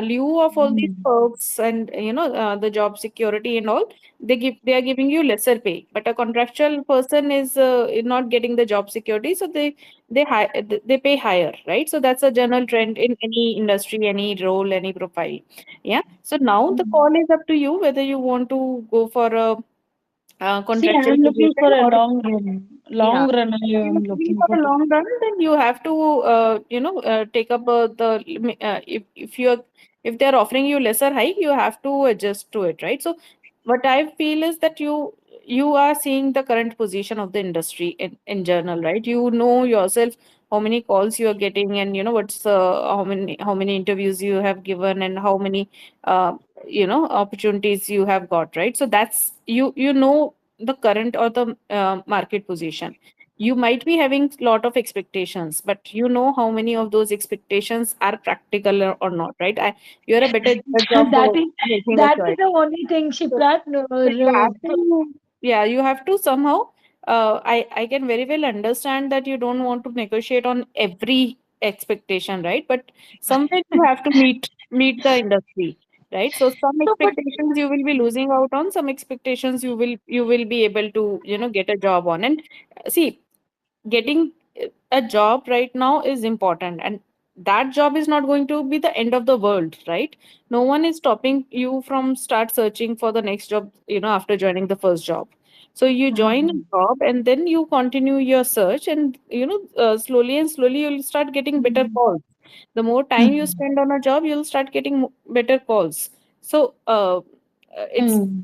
lieu of all these Mm. perks and the job security and all, they are giving you lesser pay. But a contractual person is not getting the job security, so they pay higher, right? So that's a general trend in any industry, any role, any profile. Yeah. So now the Mm. call is up to you whether you want to go for a See, contractual I'm looking position for a or long run. yeah. Long run, I If am you're looking looking for for. the long run, then you have to, take up if you're if they're offering you lesser hike, you have to adjust to it, right? So, what I feel is that you are seeing the current position of the industry in general, right? You know yourself how many calls you are getting, and what's how many interviews you have given, and how many opportunities you have got, right? So that's you know the current or the market position. You might be having lot of expectations, but you know how many of those expectations are practical or not, right? You're a better judge of That is making a that is choice. the only thing, So, Shiprat. No, so you have no, to, yeah, you have to somehow. I can very well understand that you don't want to negotiate on every expectation, right? But somewhere you have to meet the industry, right? So some so, but expectations you will be losing out on, some expectations you will be able to get a job on. And see, getting a job right now is important, and that job is not going to be the end of the world, right? No one is stopping you from start searching for the next job after joining the first job. So you join a Mhm. job and then you continue your search, and slowly and slowly you'll start getting better Mhm. calls. The more time you Mhm. spend on a job, you'll start getting better calls. So it's Mhm.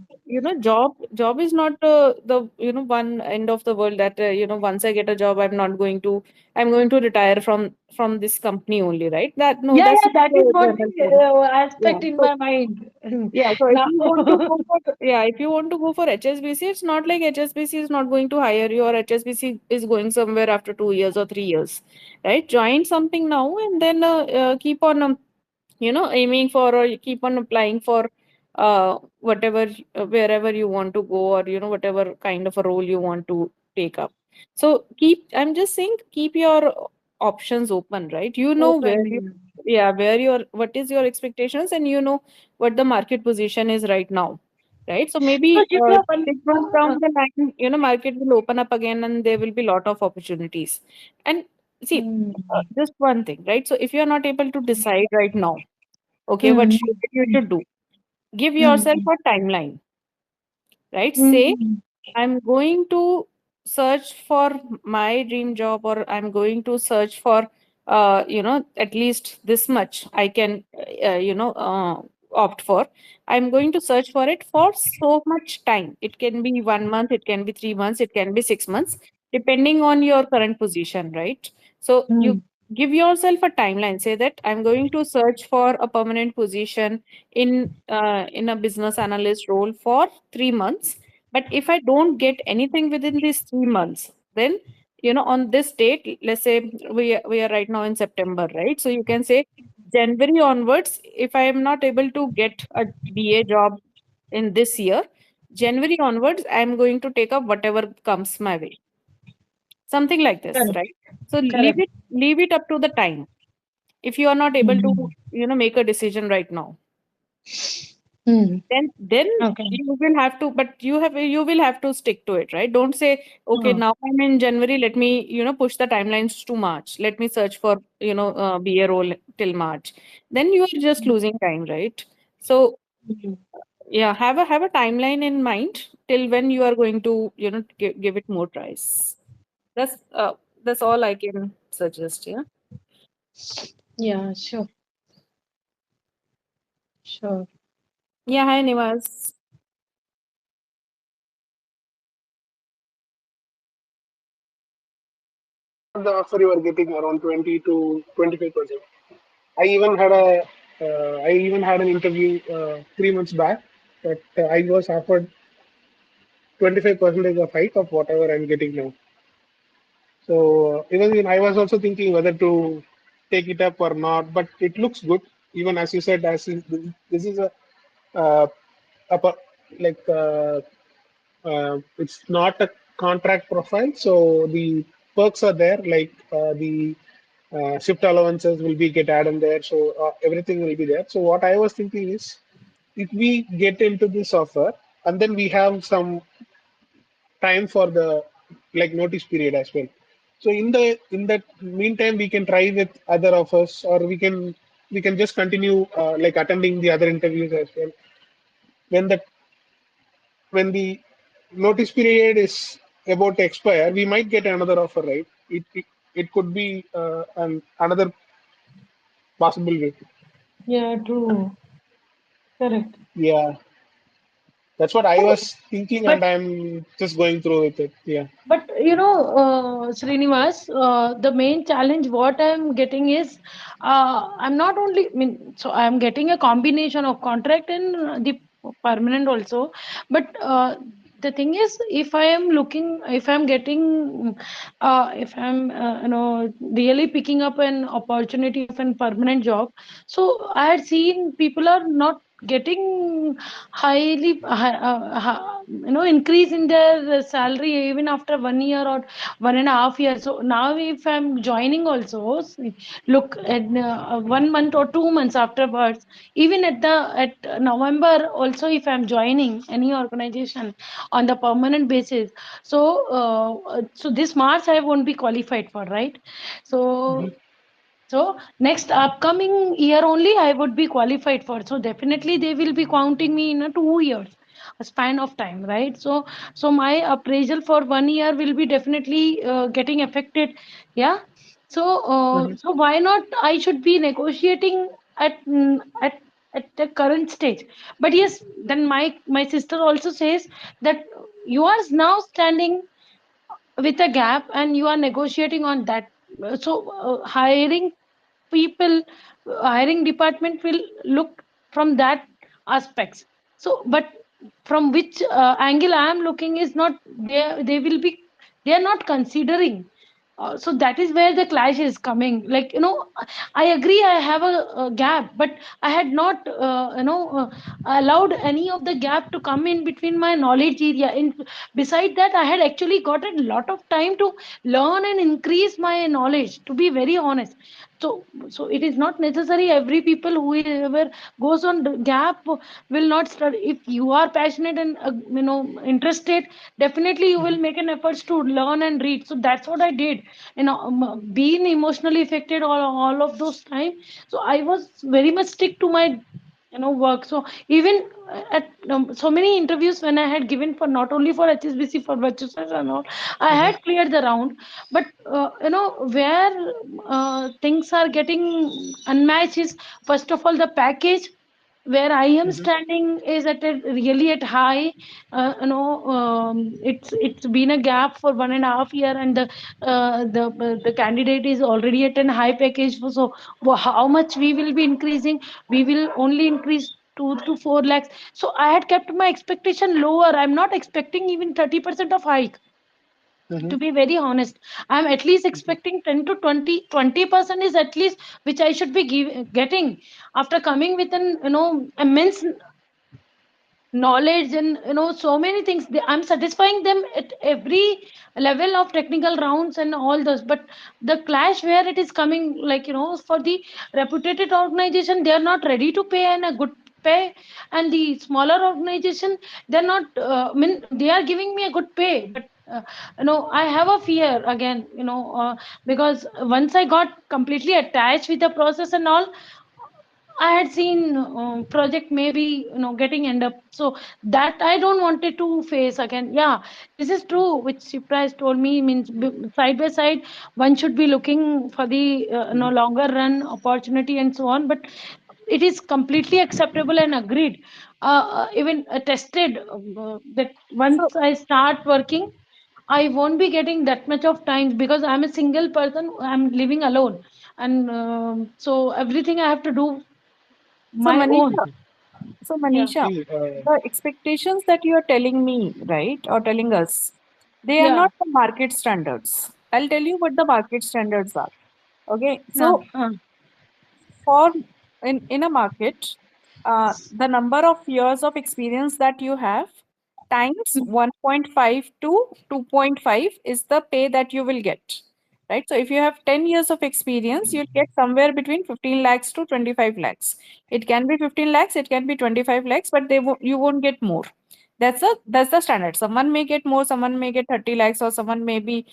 job is not the one end of the world, that once I get a job, I'm going to retire from this company only, right? That No, Yeah, that's yeah, not that is the what general thing. the Yeah. aspect in So my mind. yeah, so Now, if you want to go for HSBC, it's not like HSBC is not going to hire you, or HSBC is going somewhere after 2 years or 3 years, right? Join something now, and then keep on aiming for, or you keep on applying for whatever wherever you want to go, or whatever kind of a role you want to take up. So I'm just saying, keep your options open, right? open. Where your what is your expectations, and what the market position is right now, right? So So, maybe Shipra, 6 months down the line, market will open up again, and there will be lot of opportunities. And see, mm, just one thing, right? So if you are not able to decide right now, okay, mm, what you should do, give yourself mm, a timeline, right? Say, mm, I'm going to search for my dream job, or I'm going to search for, at least this much I can, opt for. I'm going to search for it for so much time. It can be 1 month, it can be 3 months, it can be 6 months, depending on your current position, right? So you mm, give yourself a timeline. Say that I'm going to search for a permanent position in a business analyst role for 3 months, but if I don't get anything within these 3 months, then on this date, let's say we are right now in September, right? So you can say January onwards, if I am not able to get a BA job in this year, January onwards, I am going to take up whatever comes my way. Something like this, correct, right? So leave correct. it up to the time. If you are not able to, Mm, make a decision right now, mm, then okay. you will have to, but you will have to stick to it, right? Don't say, okay, Oh, now I'm in January, let me push the timelines to March, let me search for BA role till March. Then you are just losing time, right? So mm. yeah, have a timeline in mind till when you are going to give it more tries. That's all I can suggest. Yeah. Yeah, sure, sure. Yeah, hi Nivas. The offer you are getting around 20 to 25%. I even had a I even had an interview 3 months back, but I was offered 25% of hike of whatever I'm getting now. So even I was also thinking whether to take it up or not, but it looks good. Even as you said, this is uh, a like it's not a contract profile, so the perks are there, like the shift allowances will be get added there, so everything will be there. So what I was thinking is, if we get into this offer and then we have some time for the like notice period as well. So in that meantime, we can try with other offers, or we can just continue attending the other interviews as well. When the when the notice period is about to expire, we might get another offer, right? It could be another possible way. Yeah, true. Correct. Yeah, that's what I Oh, was thinking, but and I'm just going through with it. Yeah. Srinivas, the main challenge what I'm getting is I'm not only, I mean, so I'm getting a combination of contract and the permanent also. But the thing is, if I am looking, if I'm getting, if I'm, really picking up an opportunity of a permanent job, so I had seen people are not getting increase in their salary even after 1 year or 1.5 years. So now if I'm joining also, look at 1 month or 2 months afterwards, even at November also, if I'm joining any organization on the permanent basis, so this March I won't be qualified for, right? Hmm. So next upcoming year only I would be qualified for. So definitely they will be counting me in a 2 years a span of time, right? So my appraisal for 1 year will be definitely getting affected. Yeah. Hmm. So why not? I should be negotiating at at the current stage. But yes, then my sister also says that you are now standing with a gap and you are negotiating on that. So people hiring department will look from that aspects. So but from which angle I am looking is not, they will be, they are not considering. So that is where the clash is coming. Like, I agree I have a gap, but I had not allowed any of the gap to come in between my knowledge area. In beside that, I had actually got a lot of time to learn and increase my knowledge, to be very honest. So it is not necessary every people who ever goes on the gap will not study. If you are passionate and interested, definitely you will make an efforts to learn and read. So that's what I did. Being emotionally affected all of those time, so I was very much stick to my work. So even at so many interviews when I had given for not only for HSBC, for Virtuous and all, I Hmm. had cleared the round. But where things are getting unmatched is, first of all, the package where I am Hmm. standing is at a really at high. It's been a gap for 1.5 year, and the candidate is already at a high package. So how much we will be increasing? We will only increase 2 to 4 lakhs. So I had kept my expectation lower. I'm not expecting even 30% of hike, Hmm. to be very honest. I'm at least expecting 10 to 20% is at least which I should be getting after coming with an immense knowledge and so many things. I'm satisfying them at every level of technical rounds and all those. But the clash where it is coming, like, for the reputed organization, they are not ready to pay and a good pay, and the smaller organization, they're not I mean, they are giving me a good pay, but I have a fear again, because once I got completely attached with the process and all, I had seen project maybe getting end up. So that I don't wanted to face again. Yeah, this is true. Which Shipra told me means side by side, one should be looking for the longer run opportunity and so on. But it is completely acceptable and agreed. Even tested that So, once I start working, I won't be getting that much of time because I'm a single person. I'm living alone, and so everything I have to do so my own. Manisha, so Yeah. Manisha, See, the expectations that you are telling me, right, or telling us, they are Yeah. not the market standards. I'll tell you what the market standards are. Okay, Yeah. so for in a market, the number of years of experience that you have times Mm. 1.5 to 2.5 is the pay that you will get, right? So if you have 10 years of experience, you'll get somewhere between 15 lakhs to 25 lakhs. It can be 15 lakhs, it can be 25 lakhs, but you won't get more. That's the standard. Someone may get more, someone may get 30 lakhs, or someone may be,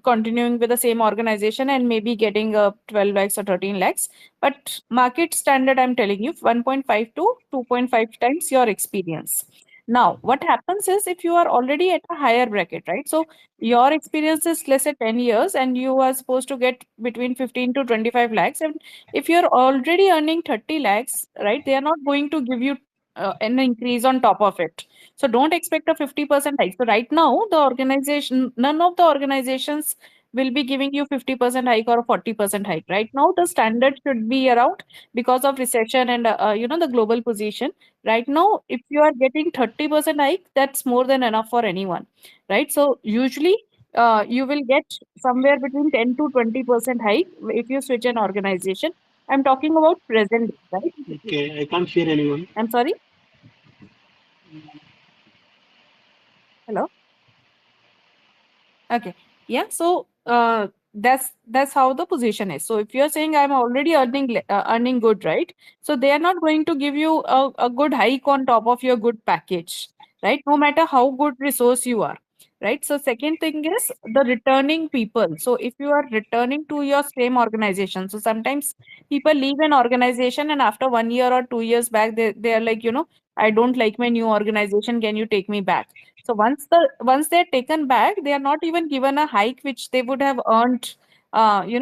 continuing with the same organization and maybe getting 12 lakhs or 13 lakhs. But market standard, I'm telling you, 1.5 to 2.5 times your experience. Now, what happens is if you are already at a higher bracket, right? So your experience is, let's say, 10 years and you are supposed to get between 15 to 25 lakhs. And if you're already earning 30 lakhs, right, they are not going to give you an increase on top of it. So don't expect a 50% hike. So right now, the organization, none of the organizations will be giving you 50% hike or a 40% hike. Right now, the standard should be around, because of recession and the global position. Right now, if you are getting 30% hike, that's more than enough for anyone, right? So usually you will get somewhere between 10 to 20% hike if you switch an organization. I'm talking about present, right? Okay, I can't hear anyone. I'm sorry. Hello. Okay. Yeah. So that's how the position is. So if you're saying I'm already earning good, right? So they are not going to give you a good hike on top of your good package, right? No matter how good resource you are, right? So second thing is the returning people. So if you are returning to your same organization, so sometimes people leave an organization and after 1 year or 2 years back, they are like, I don't like my new organization. Can you take me back? So once they're taken back, they are not even given a hike which they would have earned,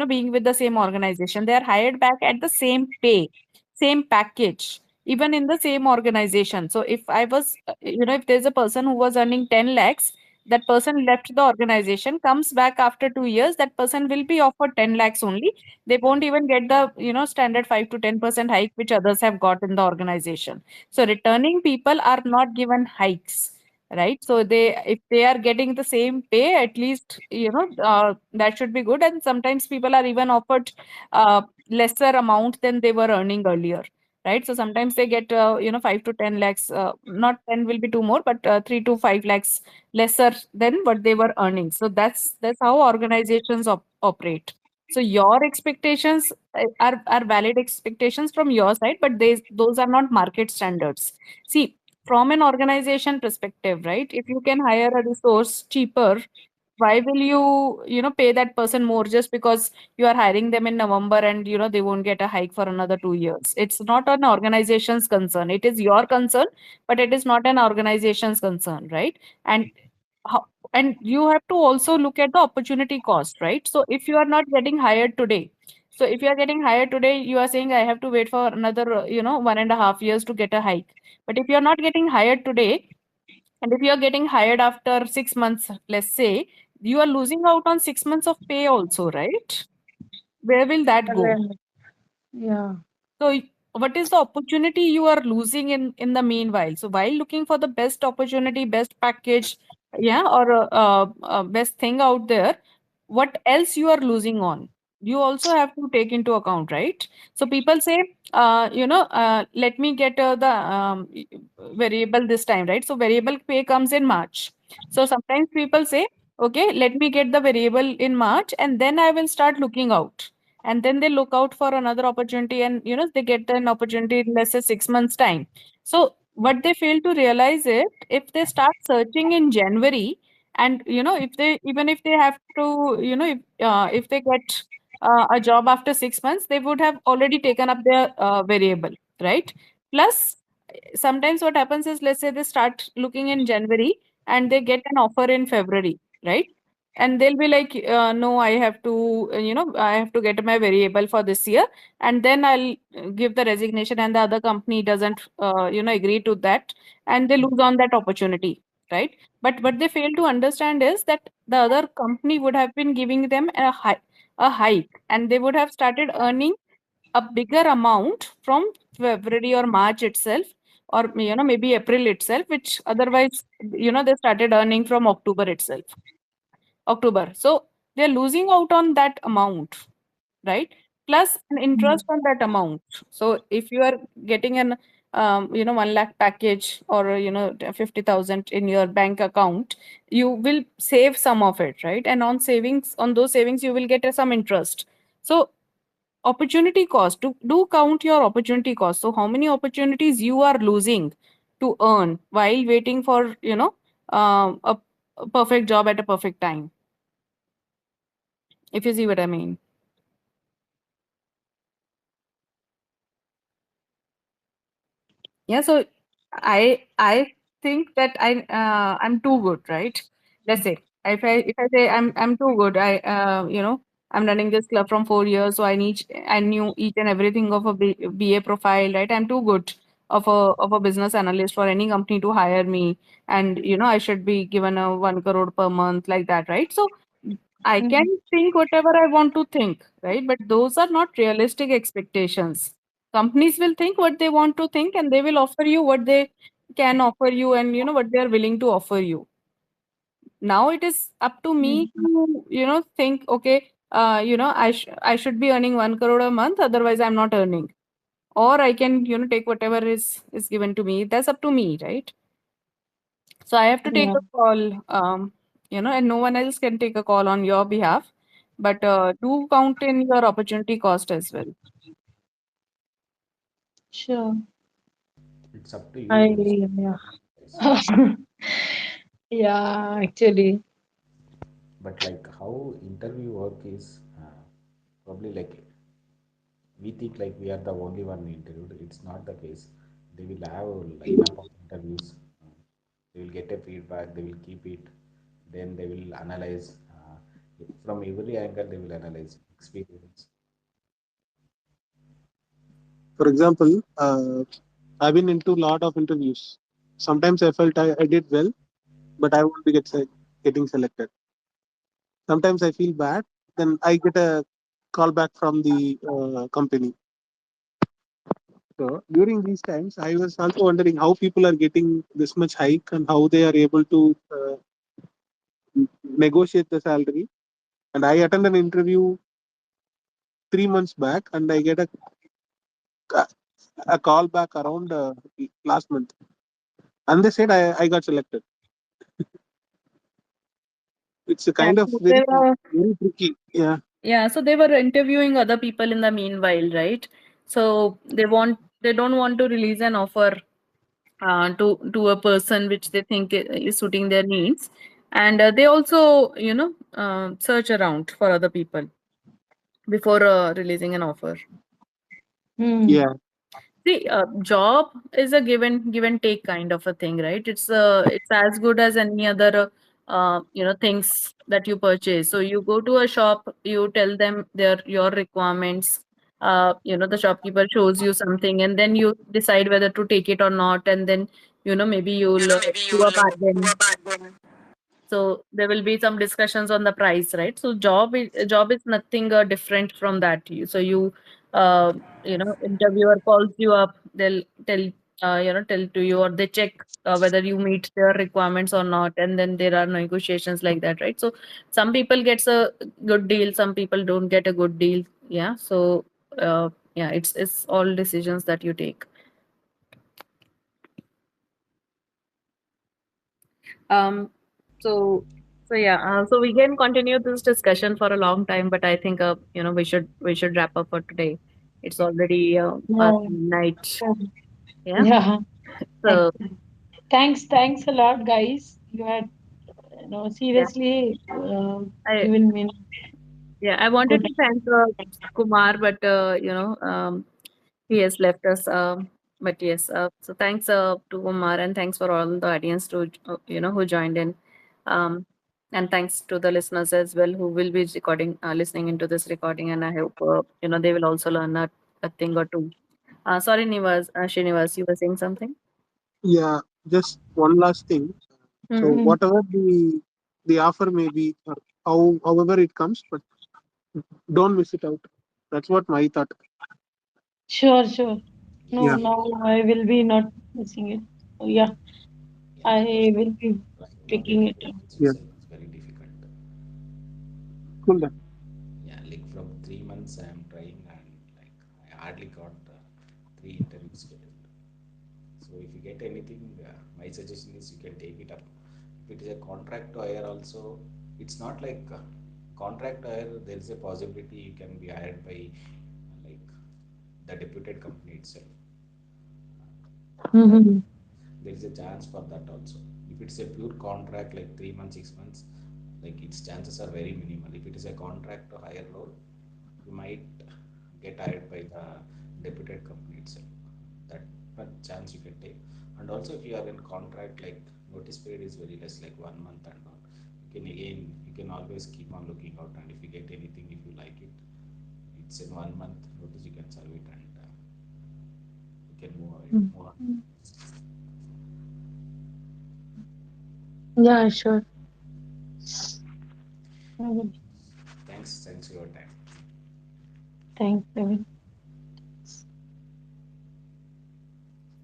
being with the same organization. They are hired back at the same pay, same package, even in the same organization. So if I was, if there's a person who was earning 10 lakhs, that person left the organization, comes back after 2 years, that person will be offered 10 lakhs only. They won't even get the, standard 5 to 10% hike which others have got in the organization. So returning people are not given hikes, right? So if they are getting the same pay, at least that should be good. And sometimes people are even offered lesser amount than they were earning earlier, right? So sometimes they get 5 to 10 lakhs, not 10 will be two more, but 3 to 5 lakhs lesser than what they were earning. So that's how organizations operate. So your expectations are valid expectations from your side, but those are not market standards. See, from an organization perspective, right? If you can hire a resource cheaper, why will pay that person more just because you are hiring them in November and they won't get a hike for another 2 years? It's not an organization's concern. It is your concern, but it is not an organization's concern, right? And how, and you have to also look at the opportunity cost, right? So if you are not getting hired today, so if you are getting hired today, you are saying I have to wait for another 1.5 years to get a hike. But if you're not getting hired today, and if you're getting hired after 6 months, let's say, you are losing out on 6 months of pay also, right? Where will that go? Correct. Yeah. So, what is the opportunity you are losing in the meanwhile? So, while looking for the best opportunity, best package, yeah, or best thing out there, what else you are losing on? You also have to take into account, right? So, people say, let me get the variable this time, right? So, variable pay comes in March. So, sometimes people say, okay, let me get the variable in March, and then I will start looking out, and then they look out for another opportunity, and they get an opportunity in, let's say, 6 months time. So what they fail to realize is, if they start searching in January, and if they, even if they have to, if they get a job after 6 months, they would have already taken up their variable, right? Plus, sometimes what happens is, let's say they start looking in January and they get an offer in February, right? And they'll be like, no, I have to, I have to get my variable for this year, and then I'll give the resignation, and the other company doesn't, agree to that, and they lose on that opportunity, right? But what they fail to understand is that the other company would have been giving them a hike, and they would have started earning a bigger amount from February or March itself, or maybe April itself, which otherwise they started earning from October itself. October. So they're losing out on that amount, right? Plus an Mm. interest on that amount. So if you are getting an 1 lakh package, or 50,000 in your bank account, you will save some of it, right? And on those savings, you will get some interest. So opportunity cost, do count your opportunity cost. So how many opportunities you are losing to earn while waiting for a perfect job at a perfect time, if you see what I mean. Yeah, so I think that I'm too good, right? Let's say if I say I'm too good, I'm running this club from 4 years, so I knew each and everything of a BA profile, right? I'm too good of a business analyst for any company to hire me, and I should be given a 1 crore per month like that, right? So I can Mhm. think whatever I want to think, right? But those are not realistic expectations. Companies will think what they want to think, and they will offer you what they can offer you, and what they are willing to offer you. Now it is up to me Mhm. to think, okay, I should be earning 1 crore a month, otherwise I'm not earning, or I can take whatever is given to me. That's up to me, right? So I have to take Yeah. a call, and no one else can take a call on your behalf. But do count in your opportunity cost as well. Sure. It's up to I you. yeah. Yes. Yeah, actually. But like how interview work is probably like we think like we are the only one interviewed. It's not the case. They will have a lineup of interviews. They will get a feedback. They will keep it. Then they will analyze from every angle. They will analyze experience. For example, I've been into a lot of interviews. Sometimes I felt I did well, but I won't be getting selected. Sometimes I feel bad, then I get a call back from the company. So during these times, I was also wondering how people are getting this much hike and how they are able to negotiate the salary. And I attended an interview 3 months back, and I get a call back around last month, and they said I got selected. It's a Yeah, kind of so very very tricky. Yeah, so they were interviewing other people in the meanwhile, right? So they don't want to release an offer to a person which they think is suiting their needs, and they also search around for other people before releasing an offer. Hmm. yeah. See, job is a give and take kind of a thing, right? It's as good as any other things that you purchase. So you go to a shop, you tell them your requirements. The shopkeeper shows you something, and then you decide whether to take it or not, and then maybe you'll do a bargain. So there will be some discussions on the price, right? So job is nothing different from that. Uh, Interviewer calls you up. They'll tell to you, or they check whether you meet their requirements or not, and then there are negotiations like that, right? So some people gets a good deal, some people don't get a good deal. Yeah. So yeah, it's all decisions that you take. Um, so yeah, so we can continue this discussion for a long time, but I think we should wrap up for today. It's already past Yeah. midnight. Sure. Yeah. Yeah. So Thanks a lot, guys. You had, yeah, seriously I given me I wanted good. to thank Kumar, but he has left us. But yes, so thanks to Kumar, and thanks for all the audience to who joined in. Um, and thanks to the listeners as well who will be listening into this recording, and I hope they will also learn a thing or two. Sorry, Srinivas, you were saying something? Yeah, just one last thing. So Mm-hmm. whatever the offer may be, or however it comes, but don't miss it out. That's what my thought. Sure, sure. No, Yeah, now I will be not missing it. So yeah, Yeah, I will be applying for the picking it up. interviews yeah, itself is very difficult. cool. Then. Yeah, like from 3 months I am trying and like I hardly got 3 interviews scheduled. So if you get anything, my suggestion is you can take it up. If it is a contract to hire also, it's not like contract to hire, there is a possibility you can be hired by like the deputed company itself. That Mm-hmm. there is a chance for that also. If it's a pure contract like 3 months, 6 months, like its chances are very minimal. If it is a contract to hire role, you might get hired by the deputed company itself. That chance you can take. And also, if you are in contract, like notice period is very less, like 1 month and all. You can always keep on looking out, and if you get anything, if you like it, it's in 1 month notice, you can serve it, and you can Mm. move on. Yeah, sure. Mhm. Thanks for your time. Thanks, Naveen.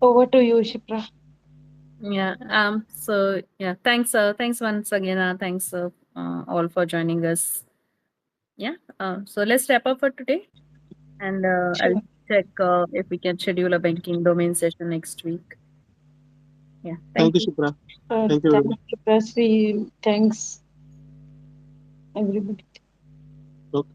Over to you, Shipra. Yeah. So yeah. Thanks. Thanks once again. Thanks all for joining us. Yeah. So let's wrap up for today, and I'll Sure. check if we can schedule a banking domain session next week. Yeah. Thank Thank you, you. Shipra. Thank you very Thanks, much. Shipra. Thanks, everybody. Okay.